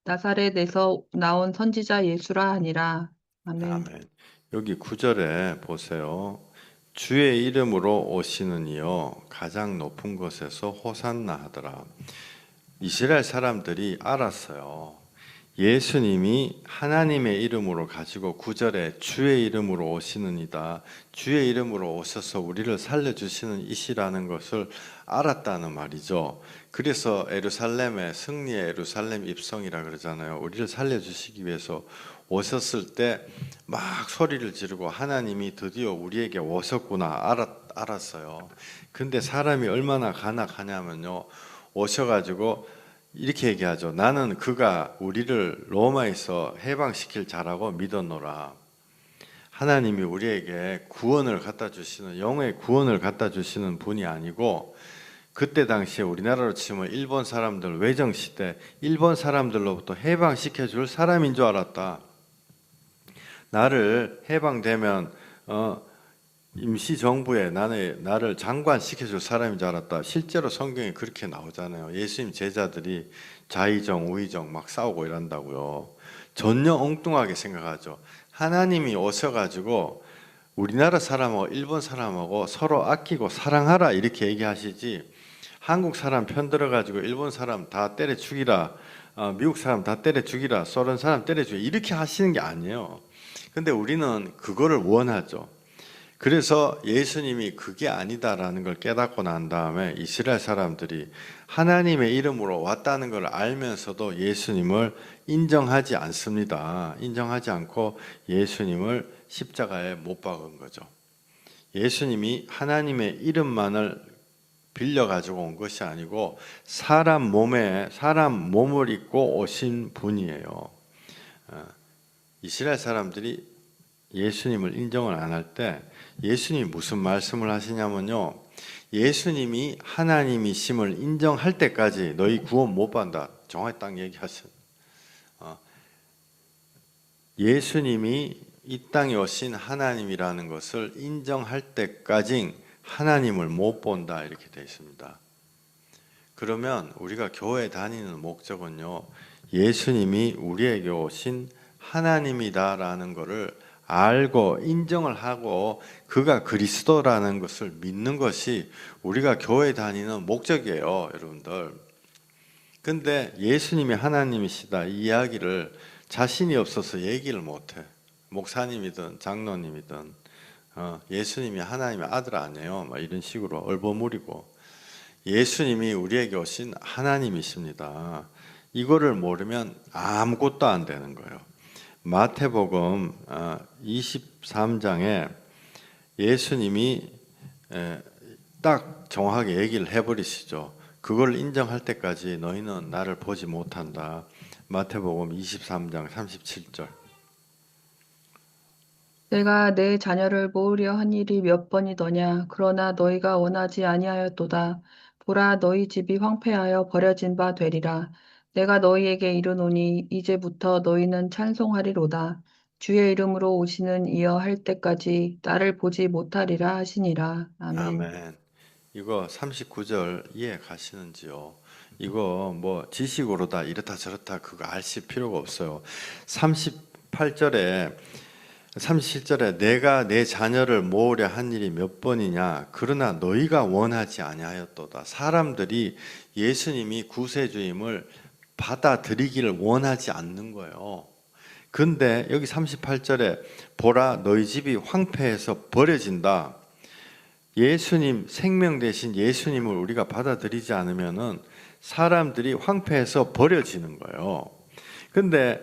나사렛에서 나온 선지자 예수라 하니라. 아멘. 아멘. 여기 9절에 보세요. 주의 이름으로 오시는 이여 가장 높은 곳에서 호산나 하더라. 이스라엘 사람들이 알았어요. 예수님이 하나님의 이름으로 가지고 9절에 주의 이름으로 오시는 이다. 주의 이름으로 오셔서 우리를 살려주시는 이시라는 것을 알았다는 말이죠. 그래서 예루살렘의 승리의 예루살렘 입성이라 그러잖아요. 우리를 살려주시기 위해서 오셨을 때 막 소리를 지르고 하나님이 드디어 우리에게 오셨구나 알았어요. 근데 사람이 얼마나 간악하냐면요. 오셔가지고 이렇게 얘기하죠. 나는 그가 우리를 로마에서 해방시킬 자라고 믿었노라. 하나님이 우리에게 구원을 갖다 주시는 영의 구원을 갖다 주시는 분이 아니고 그때 당시에 우리나라로 치면 일본 사람들 외정시대 일본 사람들로부터 해방시켜 줄 사람인 줄 알았다. 나를 해방되면 임시정부에 나를 장관시켜줄 사람인 줄 알았다. 실제로 성경에 그렇게 나오잖아요. 예수님 제자들이 좌의정 우의정 막 싸우고 이런다고요. 전혀 엉뚱하게 생각하죠. 하나님이 오셔가지고 우리나라 사람하고 일본 사람하고 서로 아끼고 사랑하라 이렇게 얘기하시지, 한국 사람 편들어 가지고 일본 사람 다 때려 죽이라, 미국 사람 다 때려 죽이라, 소련 사람 때려 죽이라 이렇게 하시는 게 아니에요. 근데 우리는 그거를 원하죠. 그래서 예수님이 그게 아니다라는 걸 깨닫고 난 다음에 이스라엘 사람들이 하나님의 이름으로 왔다는 걸 알면서도 예수님을 인정하지 않습니다. 인정하지 않고 예수님을 십자가에 못 박은 거죠. 예수님이 하나님의 이름만을 빌려 가지고 온 것이 아니고 사람 몸을 입고 오신 분이에요. 이스라엘 사람들이 예수님을 인정을 안 할 때 예수님이 무슨 말씀을 하시냐면요, 예수님이 하나님이심을 인정할 때까지 너희 구원 못 받는다. 정확히 딱 얘기하셨어요. 예수님이 이 땅에 오신 하나님이라는 것을 인정할 때까지 하나님을 못 본다 이렇게 되어 있습니다. 그러면 우리가 교회 다니는 목적은요, 예수님이 우리에게 오신 하나님이다라는 것을 알고 인정을 하고 그가 그리스도라는 것을 믿는 것이 우리가 교회 다니는 목적이에요, 여러분들. 근데 예수님이 하나님이시다 이 이야기를 자신이 없어서 얘기를 못해. 목사님이든 장로님이든 예수님이 하나님의 아들 아니에요, 막 이런 식으로 얼버무리고. 예수님이 우리에게 오신 하나님이십니다. 이거를 모르면 아무것도 안 되는 거예요. 마태복음 23장에 예수님이 딱 정확하게 얘기를 해버리시죠. 그걸 인정할 때까지 너희는 나를 보지 못한다. 마태복음 23장 37절. 내가 내 자녀를 모으려 한 일이 몇 번이더냐. 그러나 너희가 원하지 아니하였도다. 보라, 너희 집이 황폐하여 버려진 바 되리라. 내가 너희에게 이르노니 이제부터 너희는 찬송하리로다. 주의 이름으로 오시는 이여 할 때까지 나를 보지 못하리라 하시니라. 아멘. 아멘. 이거 39절 이해 가시는지요? 이거 뭐 지식으로다 이렇다 저렇다 그거 아실 필요가 없어요. 37절에 내가 내 자녀를 모으려 한 일이 몇 번이냐. 그러나 너희가 원하지 아니하였도다. 사람들이 예수님이 구세주임을 받아들이기를 원하지 않는 거예요. 근데 여기 38절에 보라 너희 집이 황폐해서 버려진다. 예수님, 생명 대신 예수님을 우리가 받아들이지 않으면은 사람들이 황폐해서 버려지는 거예요. 근데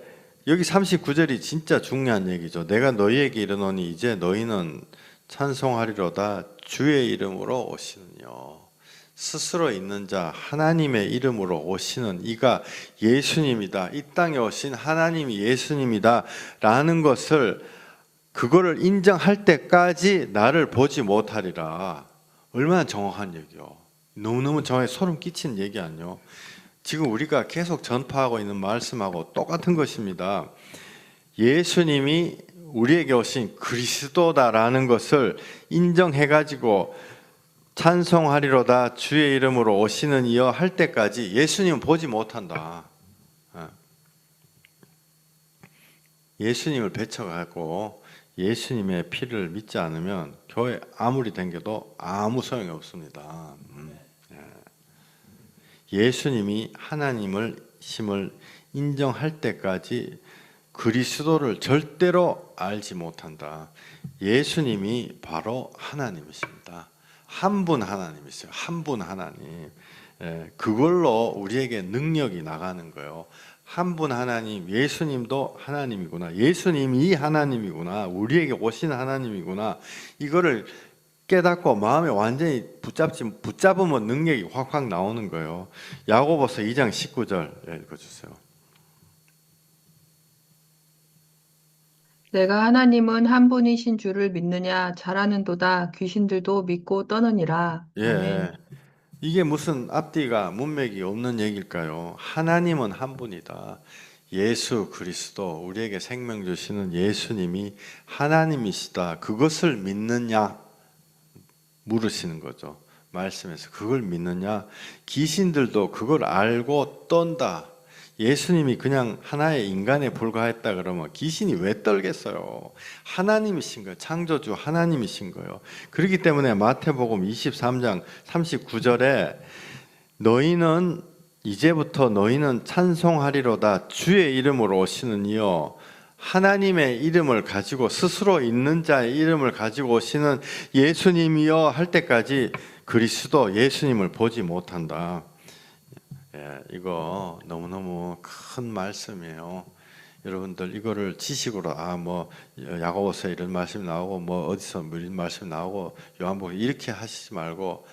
여기 39절이 진짜 중요한 얘기죠. 내가 너희에게 이르노니 이제 너희는 찬송하리로다. 주의 이름으로 오시는요. 스스로 있는 자 하나님의 이름으로 오시는 이가 예수님이다. 이 땅에 오신 하나님이 예수님이다 라는 것을, 그거를 인정할 때까지 나를 보지 못하리라. 얼마나 정확한 얘기요. 너무너무 정확해. 소름 끼치는 얘기 아니요. 지금 우리가 계속 전파하고 있는 말씀하고 똑같은 것입니다. 예수님이 우리에게 오신 그리스도다라는 것을 인정해가지고 찬송하리로다 주의 이름으로 오시는 이여 할 때까지 예수님은 보지 못한다. 예수님을 배척하고 예수님의 피를 믿지 않으면 교회 아무리 댕겨도 아무 소용이 없습니다. 예수님이 하나님을 심을 인정할 때까지 그리스도를 절대로 알지 못한다. 예수님이 바로 하나님이십니다. 한 분 하나님이세요. 한 분 하나님. 그걸로 우리에게 능력이 나가는 거예요. 한 분 하나님, 예수님도 하나님이구나. 예수님이 하나님이구나. 우리에게 오신 하나님이구나. 이거를 깨닫고 마음에 완전히 붙잡으면 능력이 확확 나오는 거예요. 야고보서 2장 19절 읽어주세요. 내가 하나님은 한 분이신 줄을 믿느냐. 잘하는도다. 귀신들도 믿고 떠느니라. 예, 아멘. 이게 무슨 앞뒤가 문맥이 없는 얘기일까요? 하나님은 한 분이다. 예수 그리스도, 우리에게 생명 주시는 예수님이 하나님이시다. 그것을 믿느냐 물으시는 거죠. 말씀에서 그걸 믿느냐. 귀신들도 그걸 알고 떤다. 예수님이 그냥 하나의 인간에 불과했다 그러면 귀신이 왜 떨겠어요? 하나님이신 거예요. 창조주 하나님이신 거예요. 그렇기 때문에 마태복음 23장 39절에 너희는 이제부터 너희는 찬송하리로다 주의 이름으로 오시는 이여, 하나님의 이름을 가지고 스스로 있는 자의 이름을 가지고 오시는 예수님이여 할 때까지 그리스도 예수님을 보지 못한다. 이거 너무너무 큰 말씀이에요. 여러분들 이거를 지식으로 야고보서 이런 말씀 나오고 어디서 이런 말씀 나오고 요한복음 이렇게 하시지 말고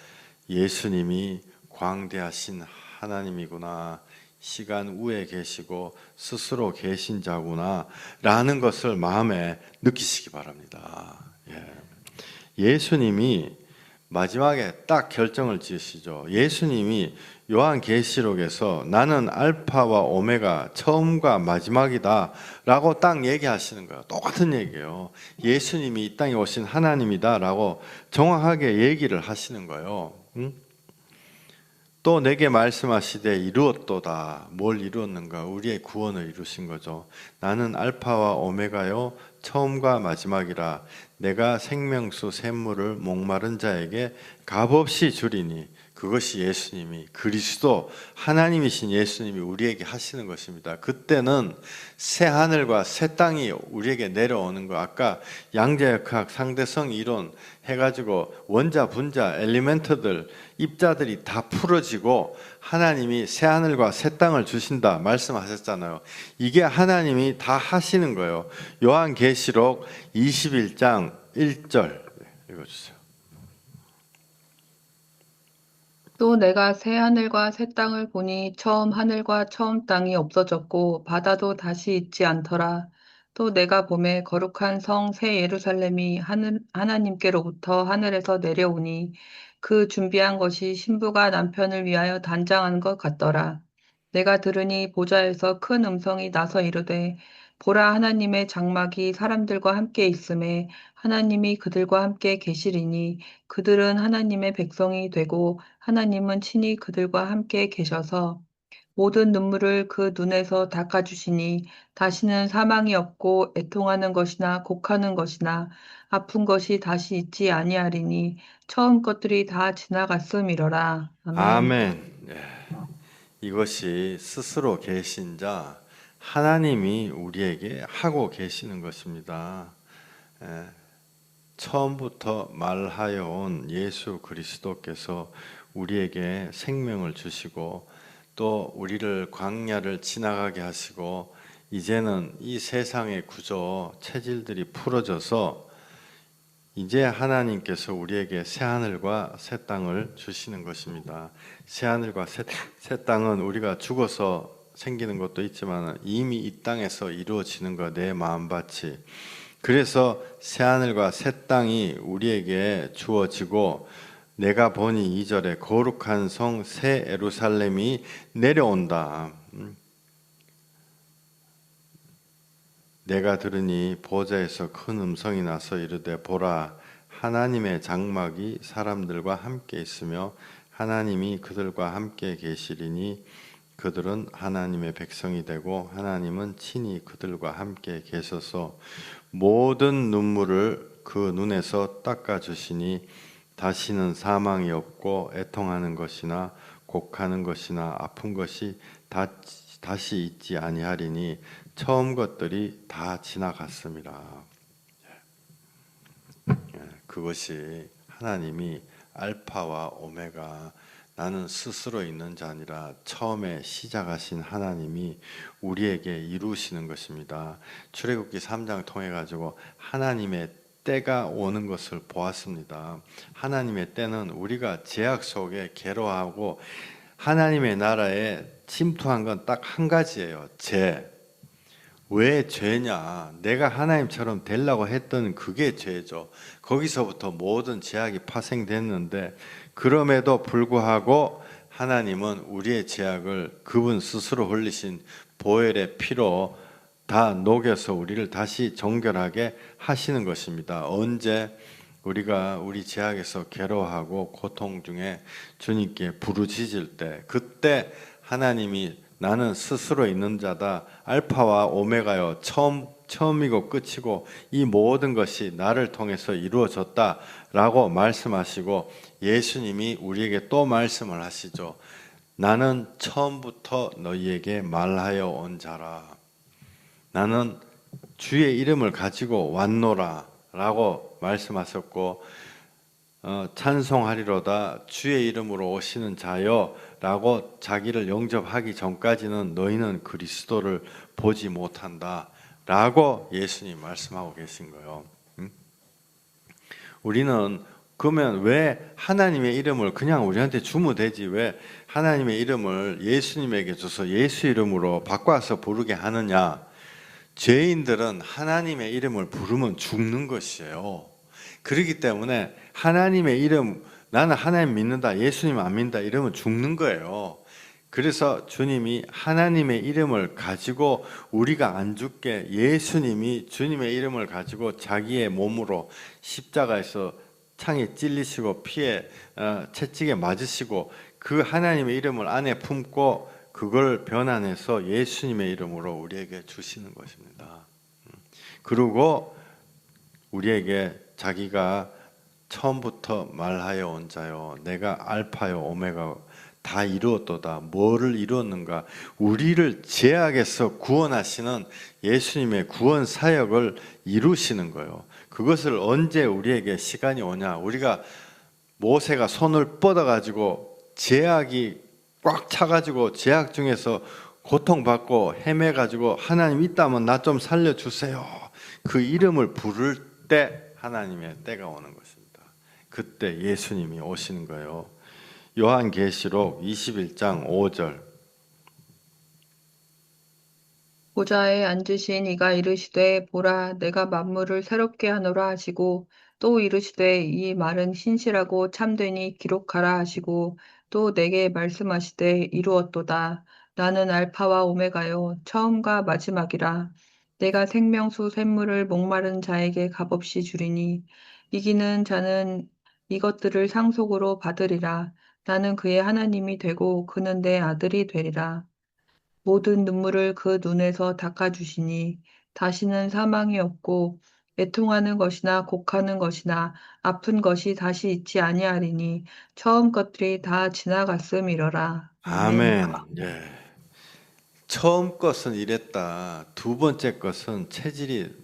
예수님이 광대하신 하나님이구나, 시간 우에 계시고 스스로 계신 자구나 라는 것을 마음에 느끼시기 바랍니다. 예수님이 마지막에 딱 결정을 지으시죠. 예수님이 요한계시록에서 나는 알파와 오메가 처음과 마지막이다 라고 딱 얘기하시는 거예요. 똑같은 얘기예요. 예수님이 이 땅에 오신 하나님이다 라고 정확하게 얘기를 하시는 거예요. 또 내게 말씀하시되 이루었도다. 뭘 이루었는가? 우리의 구원을 이루신 거죠. 나는 알파와 오메가요 처음과 마지막이라. 내가 생명수 샘물을 목마른 자에게 값없이 주리니. 그것이 예수님이, 그리스도 하나님이신 예수님이 우리에게 하시는 것입니다. 그때는 새 하늘과 새 땅이 우리에게 내려오는 거. 아까 양자역학, 상대성 이론 해가지고 원자, 분자, 엘리멘트들, 입자들이 다 풀어지고 하나님이 새 하늘과 새 땅을 주신다 말씀하셨잖아요. 이게 하나님이 다 하시는 거예요. 요한계시록 21장 1절 읽어주세요. 또 내가 새 하늘과 새 땅을 보니 처음 하늘과 처음 땅이 없어졌고 바다도 다시 있지 않더라. 또 내가 보매 거룩한 성 새 예루살렘이 하나님께로부터 하늘에서 내려오니 그 준비한 것이 신부가 남편을 위하여 단장한 것 같더라. 내가 들으니 보좌에서 큰 음성이 나서 이르되 보라, 하나님의 장막이 사람들과 함께 있음에 하나님이 그들과 함께 계시리니 그들은 하나님의 백성이 되고 하나님은 친히 그들과 함께 계셔서 모든 눈물을 그 눈에서 닦아주시니 다시는 사망이 없고 애통하는 것이나 곡하는 것이나 아픈 것이 다시 있지 아니하리니 처음 것들이 다 지나갔음이러라. 아멘. 아멘. 이것이 스스로 계신 자 하나님이 우리에게 하고 계시는 것입니다. 처음부터 말하여 온 예수 그리스도께서 우리에게 생명을 주시고 또 우리를 광야를 지나가게 하시고 이제는 이 세상의 구조 체질들이 풀어져서 이제 하나님께서 우리에게 새 하늘과 새 땅을 주시는 것입니다. 새 하늘과 새 땅은 우리가 죽어서 생기는 것도 있지만 이미 이 땅에서 이루어지는 거, 내 마음밭이. 그래서 새 하늘과 새 땅이 우리에게 주어지고 내가 보니 2절에 거룩한 성 새 예루살렘이 내려온다. 내가 들으니 보좌에서 큰 음성이 나서 이르되 보라, 하나님의 장막이 사람들과 함께 있으며 하나님이 그들과 함께 계시리니 그들은 하나님의 백성이 되고 하나님은 친히 그들과 함께 계셔서 모든 눈물을 그 눈에서 닦아주시니 다시는 사망이 없고 애통하는 것이나 곡하는 것이나 아픈 것이 다시 있지 아니하리니 처음 것들이 다 지나갔습니다. 그것이 하나님이 알파와 오메가, 나는 스스로 있는 자 아니라 처음에 시작하신 하나님이 우리에게 이루시는 것입니다. 출애굽기 3장 통해 가지고 하나님의 때가 오는 것을 보았습니다. 하나님의 때는 우리가 죄악 속에 괴로워하고 하나님의 나라에 침투한 건 딱 한 가지예요. 죄. 왜 죄냐? 내가 하나님처럼 되려고 했던 그게 죄죠. 거기서부터 모든 죄악이 파생됐는데 그럼에도 불구하고 하나님은 우리의 죄악을 그분 스스로 흘리신 보혈의 피로 다 녹여서 우리를 다시 정결하게 하시는 것입니다. 언제 우리가 우리 죄악에서 괴로워하고 고통 중에 주님께 부르짖을 때, 그때 하나님이 나는 스스로 있는 자다. 알파와 오메가요. 처음이고 끝이고 이 모든 것이 나를 통해서 이루어졌다라고 말씀하시고 예수님이 우리에게 또 말씀을 하시죠. 나는 처음부터 너희에게 말하여 온 자라. 나는 주의 이름을 가지고 왔노라 라고 말씀하셨고 찬송하리로다 주의 이름으로 오시는 자여 라고 자기를 영접하기 전까지는 너희는 그리스도를 보지 못한다 라고 예수님 말씀하고 계신 거예요. 우리는 그러면 왜 하나님의 이름을 그냥 우리한테 주면 되지 왜 하나님의 이름을 예수님에게 줘서 예수 이름으로 바꿔서 부르게 하느냐? 죄인들은 하나님의 이름을 부르면 죽는 것이에요. 그렇기 때문에 하나님의 이름, 나는 하나님 믿는다, 예수님 안 믿는다 이러면 죽는 거예요. 그래서 주님이 하나님의 이름을 가지고 우리가 안 죽게 예수님이 주님의 이름을 가지고 자기의 몸으로 십자가에서 창에 찔리시고 피에 채찍에 맞으시고 그 하나님의 이름을 안에 품고 그걸 변환해서 예수님의 이름으로 우리에게 주시는 것입니다. 그리고 우리에게 자기가 처음부터 말하여 온 자요 내가 알파요 오메가 다 이루었도다. 뭐를 이루었는가? 우리를 죄악에서 구원하시는 예수님의 구원 사역을 이루시는 거예요. 그것을 언제 우리에게 시간이 오냐? 우리가 모세가 손을 뻗어가지고 죄악이 꽉 차가지고 죄악 중에서 고통받고 헤매가지고 하나님 있다면 나 좀 살려주세요. 그 이름을 부를 때 하나님의 때가 오는 것입니다. 그때 예수님이 오시는 거예요. 요한계시록 21장 5절 보좌에 앉으신 이가 이르시되 보라 내가 만물을 새롭게 하노라 하시고 또 이르시되 이 말은 신실하고 참되니 기록하라 하시고 또 내게 말씀하시되 이루었도다. 나는 알파와 오메가요 처음과 마지막이라. 내가 생명수 샘물을 목마른 자에게 값없이 주리니 이기는 자는 이것들을 상속으로 받으리라. 나는 그의 하나님이 되고 그는 내 아들이 되리라. 모든 눈물을 그 눈에서 닦아주시니 다시는 사망이 없고 애통하는 것이나 곡하는 것이나 아픈 것이 다시 있지 아니하리니 처음 것들이 다 지나갔음이러라. 아멘. 아멘. 예. 처음 것은 이랬다. 두 번째 것은 체질이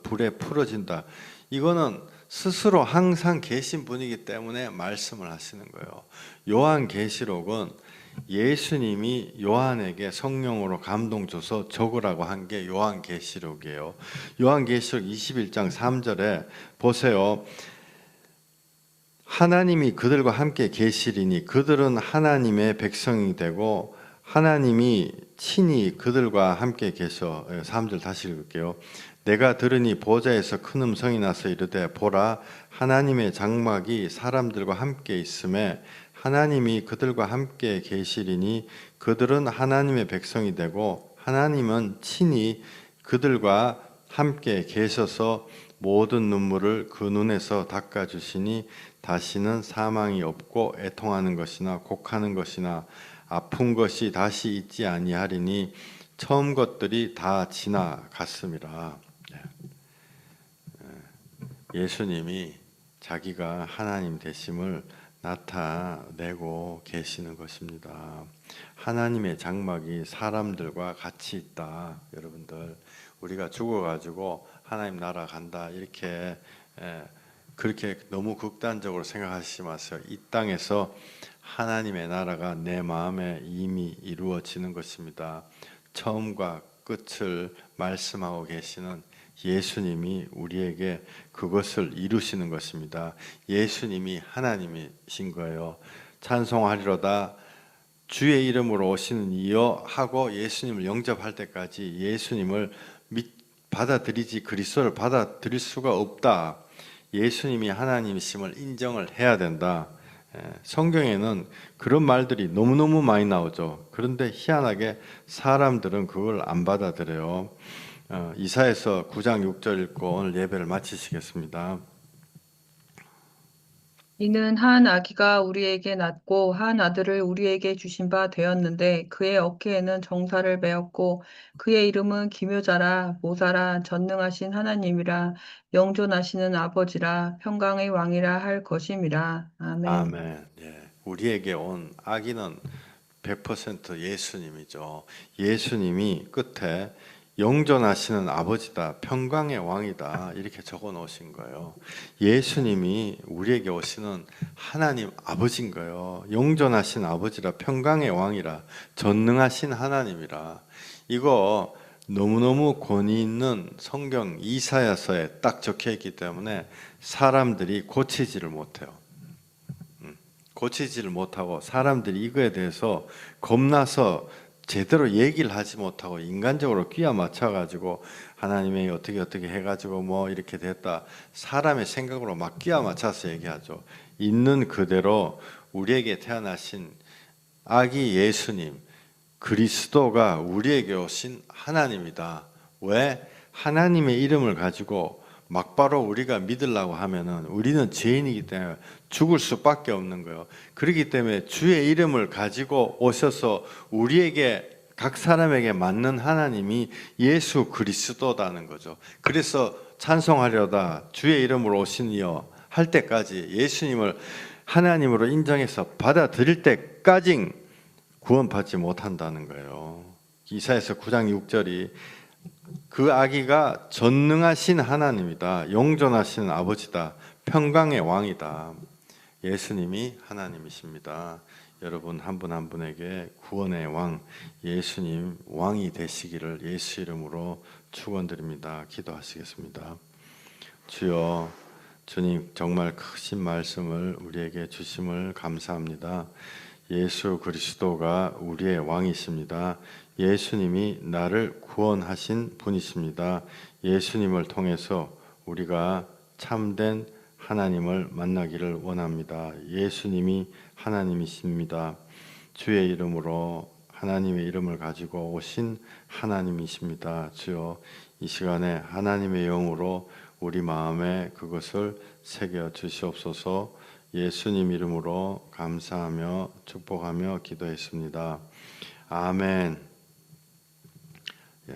불에 풀어진다. 이거는 스스로 항상 계신 분이기 때문에 말씀을 하시는 거예요. 요한계시록은 예수님이 요한에게 성령으로 감동 줘서 적으라고 한 게 요한계시록이에요. 요한계시록 21장 3절에 보세요. 하나님이 그들과 함께 계시리니 그들은 하나님의 백성이 되고 하나님이 친히 그들과 함께 계셔. 3절 다시 읽을게요. 내가 들으니 보좌에서 큰 음성이 나서 이르되 보라 하나님의 장막이 사람들과 함께 있음에 하나님이 그들과 함께 계시리니 그들은 하나님의 백성이 되고 하나님은 친히 그들과 함께 계셔서 모든 눈물을 그 눈에서 닦아주시니 다시는 사망이 없고 애통하는 것이나 곡하는 것이나 아픈 것이 다시 있지 아니하리니 처음 것들이 다 지나갔음이라. 예수님이 자기가 하나님 되심을 나타내고 계시는 것입니다. 하나님의 장막이 사람들과 같이 있다. 여러분들 우리가 죽어가지고 하나님 나라 간다 이렇게 그렇게 너무 극단적으로 생각하시지 마세요. 이 땅에서 하나님의 나라가 내 마음에 이미 이루어지는 것입니다. 처음과 끝을 말씀하고 계시는 예수님이 우리에게 그것을 이루시는 것입니다. 예수님이 하나님이신 거예요. 찬송하리로다 주의 이름으로 오시는 이여 하고 예수님을 영접할 때까지 예수님을 받아들이지 그리스도를 받아들일 수가 없다. 예수님이 하나님이심을 인정을 해야 된다. 성경에는 그런 말들이 너무너무 많이 나오죠. 그런데 희한하게 사람들은 그걸 안 받아들여요. 이사야서 9장 6절 읽고 오늘 예배를 마치시겠습니다. 이는 한 아기가 우리에게 낳고 한 아들을 우리에게 주신 바 되었는데 그의 어깨에는 정사를 메었고 그의 이름은 기묘자라 모사라 전능하신 하나님이라 영존하시는 아버지라 평강의 왕이라 할 것임이라. 아멘. 아멘. 예. 우리에게 온 아기는 100% 예수님이죠. 예수님이 끝에 영존하시는 아버지다, 평강의 왕이다 이렇게 적어 놓으신 거예요. 예수님이 우리에게 오시는 하나님 아버지인 거예요. 영존하신 아버지라, 평강의 왕이라, 전능하신 하나님이라. 이거 너무너무 권위 있는 성경 이사야서에 딱 적혀 있기 때문에 사람들이 고치지를 못해요. 고치지를 못하고 사람들이 이거에 대해서 겁나서 제대로 얘기를 하지 못하고 인간적으로 끼워 맞춰가지고 하나님이 어떻게 해가지고 뭐 이렇게 됐다, 사람의 생각으로 막 끼워 맞춰서 얘기하죠. 있는 그대로 우리에게 태어나신 아기 예수님 그리스도가 우리에게 오신 하나님이다. 왜? 하나님의 이름을 가지고 막바로 우리가 믿으려고 하면은 우리는 죄인이기 때문에 죽을 수밖에 없는 거예요. 그렇기 때문에 주의 이름을 가지고 오셔서 우리에게 각 사람에게 맞는 하나님이 예수 그리스도다는 거죠. 그래서 찬송하려다 주의 이름으로 오시니여 할 때까지, 예수님을 하나님으로 인정해서 받아들일 때까지 구원받지 못한다는 거예요. 이사야서 9장 6절이 그 아기가 전능하신 하나님이다, 영존하신 아버지다, 평강의 왕이다. 예수님이 하나님이십니다. 여러분 한 분 한 분에게 구원의 왕 예수님 왕이 되시기를 예수 이름으로 축원드립니다. 기도하시겠습니다. 주여, 주님 정말 크신 말씀을 우리에게 주심을 감사합니다. 예수 그리스도가 우리의 왕이십니다. 예수님이 나를 구원하신 분이십니다. 예수님을 통해서 우리가 참된 하나님을 만나기를 원합니다. 예수님이 하나님이십니다. 주의 이름으로 하나님의 이름을 가지고 오신 하나님이십니다. 주여, 이 시간에 하나님의 영으로 우리 마음에 그것을 새겨 주시옵소서. 예수님 이름으로 감사하며 축복하며 기도했습니다. 아멘. 예,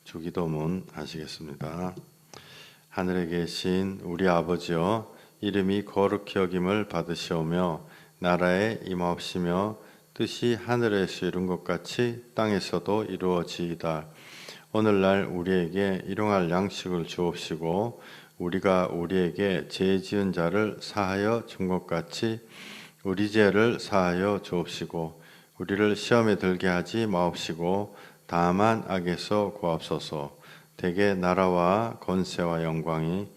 주기도문 하시겠습니다. 하늘에 계신 우리 아버지여, 이름이 거룩히 여김을 받으시오며 나라에 임하옵시며 뜻이 하늘에서 이룬 것 같이 땅에서도 이루어지이다. 오늘날 우리에게 일용할 양식을 주옵시고 우리가 우리에게 죄 지은 자를 사하여 준 것 같이 우리 죄를 사하여 주옵시고 우리를 시험에 들게 하지 마옵시고 다만 악에서 구하옵소서. 대개 나라와 권세와 영광이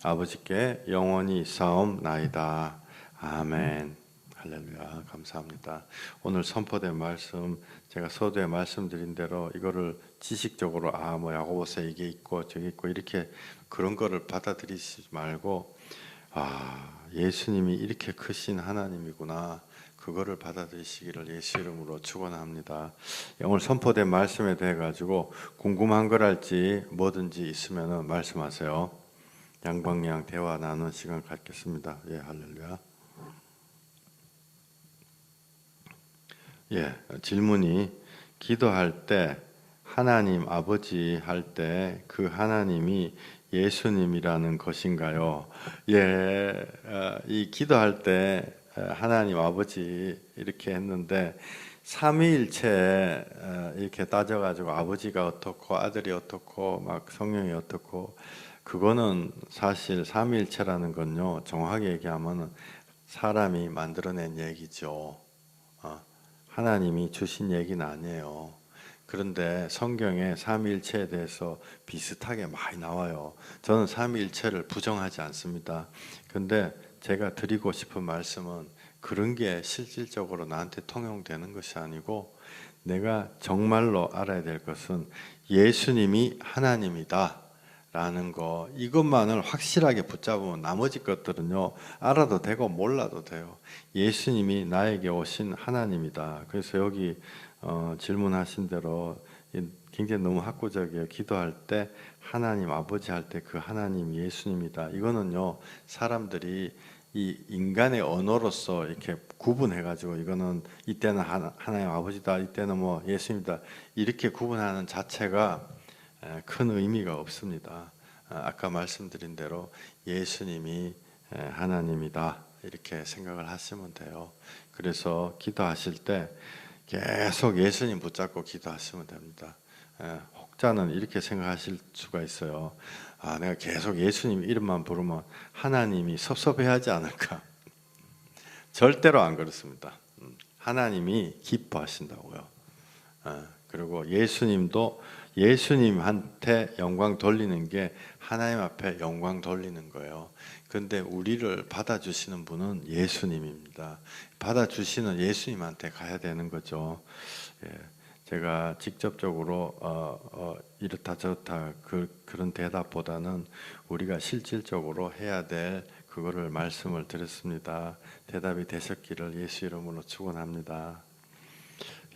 아버지께 영원히 있사옵나이다. 아멘. 할렐루야. 감사합니다. 오늘 선포된 말씀, 제가 서두에 말씀드린 대로 이거를 지식적으로 뭐 야고보서 이게 있고 저게 있고 이렇게 그런 거를 받아들이지 말고 예수님이 이렇게 크신 하나님이구나, 그거를 받아들이시기를 예수 이름으로 축원합니다. 오늘 선포된 말씀에 대해 가지고 궁금한 걸 할지 뭐든지 있으면 말씀하세요. 양방향 대화 나누는 시간 갖겠습니다. 예, 할렐루야. 예, 질문이 기도할 때 하나님 아버지 할 때 그 하나님이 예수님이라는 것인가요? 예, 이 기도할 때 하나님 아버지 이렇게 했는데 삼위일체 이렇게 따져가지고 아버지가 어떻고 아들이 어떻고 막 성령이 어떻고, 그거는 사실 삼위일체라는 건요, 정확하게 얘기하면 사람이 만들어낸 얘기죠. 하나님이 주신 얘기는 아니에요. 그런데 성경에 삼위일체에 대해서 비슷하게 많이 나와요. 저는 삼위일체를 부정하지 않습니다. 근데 제가 드리고 싶은 말씀은 그런 게 실질적으로 나한테 통용되는 것이 아니고, 내가 정말로 알아야 될 것은 예수님이 하나님이다 라는 거, 이것만을 확실하게 붙잡으면 나머지 것들은요 알아도 되고 몰라도 돼요. 예수님이 나에게 오신 하나님이다. 그래서 여기 질문하신 대로 굉장히 너무 학구적이에요. 기도할 때 하나님 아버지 할 때 그 하나님 예수님이다. 이거는요 사람들이 이 인간의 언어로서 이렇게 구분해가지고 이거는 이때는 하나님 아버지다, 이때는 뭐 예수님이다 이렇게 구분하는 자체가 큰 의미가 없습니다. 아까 말씀드린 대로 예수님이 하나님이다 이렇게 생각을 하시면 돼요. 그래서 기도하실 때 계속 예수님 붙잡고 기도하시면 됩니다. 혹자는 이렇게 생각하실 수가 있어요. 아, 내가 계속 예수님 이름만 부르면 하나님이 섭섭해하지 않을까? 절대로 안 그렇습니다. 하나님이 기뻐하신다고요. 그리고 예수님도 예수님한테 영광 돌리는 게 하나님 앞에 영광 돌리는 거예요. 그런데 우리를 받아주시는 분은 예수님입니다. 받아주시는 예수님한테 가야 되는 거죠. 예, 제가 직접적으로 이렇다 저렇다 그런 대답보다는 우리가 실질적으로 해야 될 그거를 말씀을 드렸습니다. 대답이 되셨기를 예수 이름으로 축원합니다.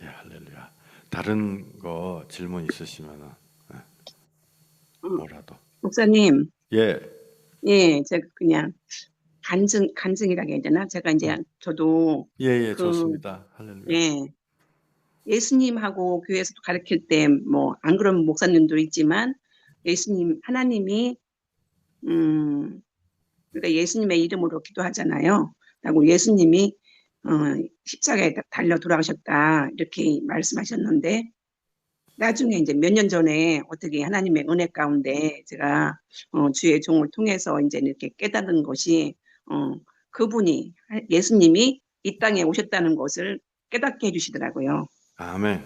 예, 할렐루야. 다른 거 질문 있으시면은 뭐라도. 목사님, 예, 예, 제가 그냥 간증이라고 해야 되나? 제가 이제 저도 예, 그, 좋습니다. 할렐루야. 예, 예수님하고 교회에서도 가르칠 때 뭐 안 그런 목사님도 있지만 예수님, 하나님이 그러니까 예수님의 이름으로 기도하잖아요. 그리고 예수님이 어, 십자가에 달려 돌아가셨다 이렇게 말씀하셨는데 나중에 이제 몇 년 전에 어떻게 하나님의 은혜 가운데 제가 주의 종을 통해서 이제 이렇게 깨달은 것이 어, 그분이 예수님이 이 땅에 오셨다는 것을 깨닫게 해주시더라고요. 아멘,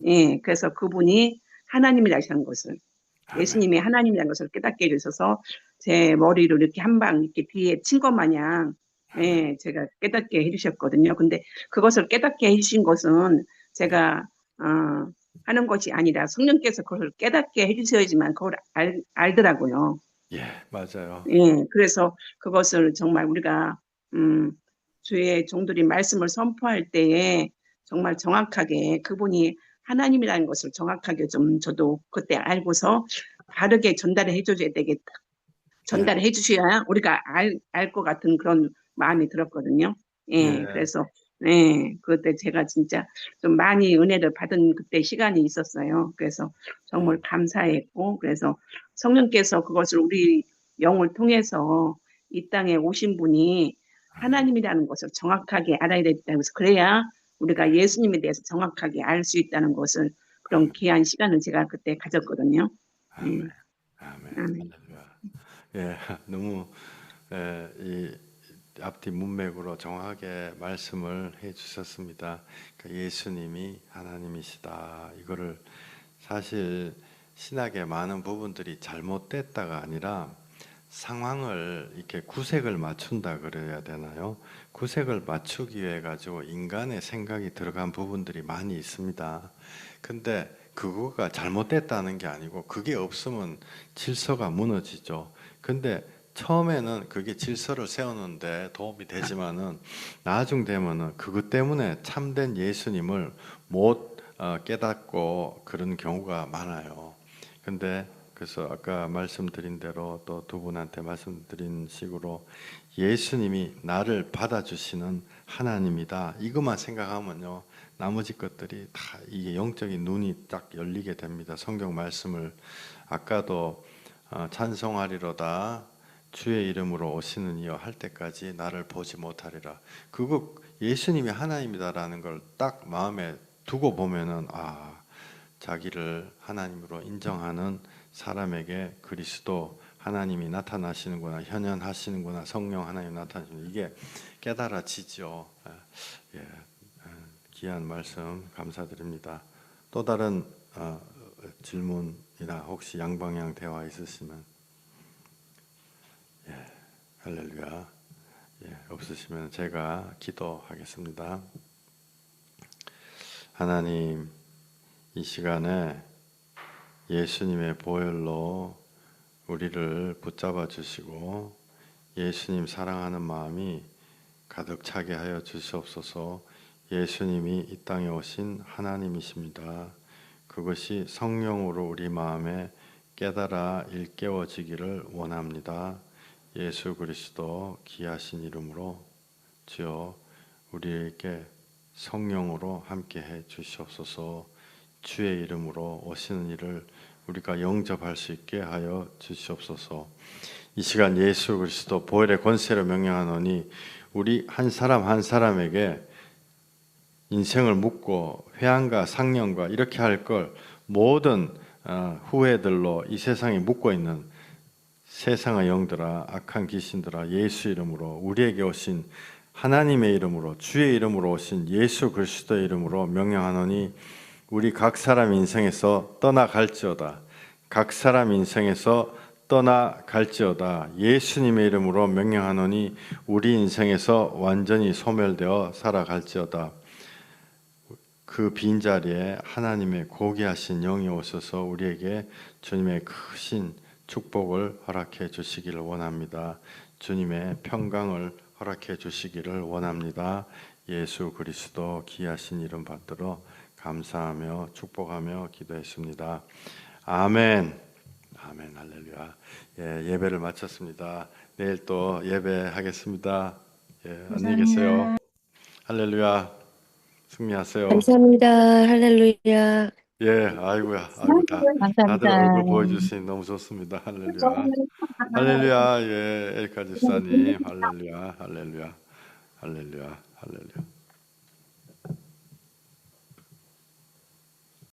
예, 그래서 그분이 하나님이라는 것을 아멘. 예수님이 하나님이라는 것을 깨닫게 해주셔서 제 머리를 이렇게 한 방 이렇게 뒤에 친 것 마냥 아멘. 예, 제가 깨닫게 해주셨거든요. 근데 그것을 깨닫게 해주신 것은 제가 하는 것이 아니라 성령께서 그것을 깨닫게 해주셔야지만 그걸 알더라고요. 예, 맞아요. 예, 그래서 그것을 정말 우리가 음, 주의 종들이 말씀을 선포할 때에 정말 정확하게 그분이 하나님이라는 것을 정확하게 좀 저도 그때 알고서 바르게 전달을 해줘야 되겠다. 예, 전달을 해주셔야 우리가 알 것 같은 그런 마음이 들었거든요. 예, 예, 그래서 예, 그때 제가 진짜 좀 많이 은혜를 받은 그때 시간이 있었어요. 그래서 예. 정말 감사했고, 그래서 성령께서 그것을 우리 영을 통해서 이 땅에 오신 분이 아멘, 하나님이라는 것을 정확하게 알아야 된다고 해서 그래야 우리가 예수님에 대해서 정확하게 알 수 있다는 것을 그런 아멘, 귀한 시간을 제가 그때 가졌거든요. 아멘, 예, 아멘. 아멘. 할렐루야. 예, 너무 이 앞뒤 문맥으로 정확하게 말씀을 해 주셨습니다. 그러니까 예수님이 하나님이시다. 이거를 사실 신학의 많은 부분들이 잘못됐다가 아니라 상황을 이렇게 구색을 맞춘다 그래야 되나요? 구색을 맞추기 위해 가지고 인간의 생각이 들어간 부분들이 많이 있습니다. 근데 그거가 잘못됐다는 게 아니고 그게 없으면 질서가 무너지죠. 근데 처음에는 그게 질서를 세우는데 도움이 되지만은 나중 되면은 그것 때문에 참된 예수님을 못 깨닫고 그런 경우가 많아요. 근데 그래서 아까 말씀드린 대로 또 두 분한테 말씀드린 식으로 예수님이 나를 받아주시는 하나님이다. 이것만 생각하면요. 나머지 것들이 다 이게 영적인 눈이 딱 열리게 됩니다. 성경 말씀을 아까도 찬송하리로다 주의 이름으로 오시는 이여 할 때까지 나를 보지 못하리라. 그거 예수님이 하나님이다라는 걸 딱 마음에 두고 보면은 자기를 하나님으로 인정하는 사람에게 그리스도 하나님이 나타나시는구나, 현현하시는구나, 성령 하나님 나타나시는 이게 깨달아지죠. 예, 귀한 말씀 감사드립니다. 또 다른 질문이나 혹시 양방향 대화 있으시면 할렐루야. 없으시면 제가 기도하겠습니다. 하나님, 이 시간에 예수님의 보혈로 우리를 붙잡아 주시고 예수님 사랑하는 마음이 가득 차게 하여 주시옵소서. 예수님이 이 땅에 오신 하나님이십니다. 그것이 성령으로 우리 마음에 깨달아 일깨워지기를 원합니다. 예수 그리스도 귀하신 이름으로 주여 우리에게 성령으로 함께해 주시옵소서. 주의 이름으로 오시는 일을 우리가 영접할 수 있게 하여 주시옵소서. 이 시간 예수 그리스도 보혈의 권세로 명령하노니 우리 한 사람 한 사람에게 인생을 묻고 회한과 상념과 이렇게 할 걸 모든 후회들로 이 세상에 묻고 있는 세상의 영들아, 악한 귀신들아, 예수 이름으로 우리에게 오신 하나님의 이름으로 주의 이름으로 오신 예수 그리스도의 이름으로 명령하노니 우리 각 사람 인생에서 떠나갈지어다. 각 사람 인생에서 떠나갈지어다. 예수님의 이름으로 명령하노니 우리 인생에서 완전히 소멸되어 살아갈지어다. 그 빈자리에 하나님의 고귀하신 영이 오셔서 우리에게 주님의 크신 축복을 허락해 주시기를 원합니다. 주님의 평강을 허락해 주시기를 원합니다. 예수 그리스도 귀하신 이름 받들어 감사하며 축복하며 기도했습니다. 아멘. 아멘. 할렐루야. 예배를 마쳤습니다. 내일 또 예배하겠습니다. 안녕히 계세요. 할렐루야. 승리하세요. 감사합니다. 할렐루야. 아이고야, 아이고 다들 얼굴 보여주시니 너무 좋습니다. 할렐루야, 할렐루야. 에리카 집사님, 할렐루야, 할렐루야, 할렐루야, 할렐루야.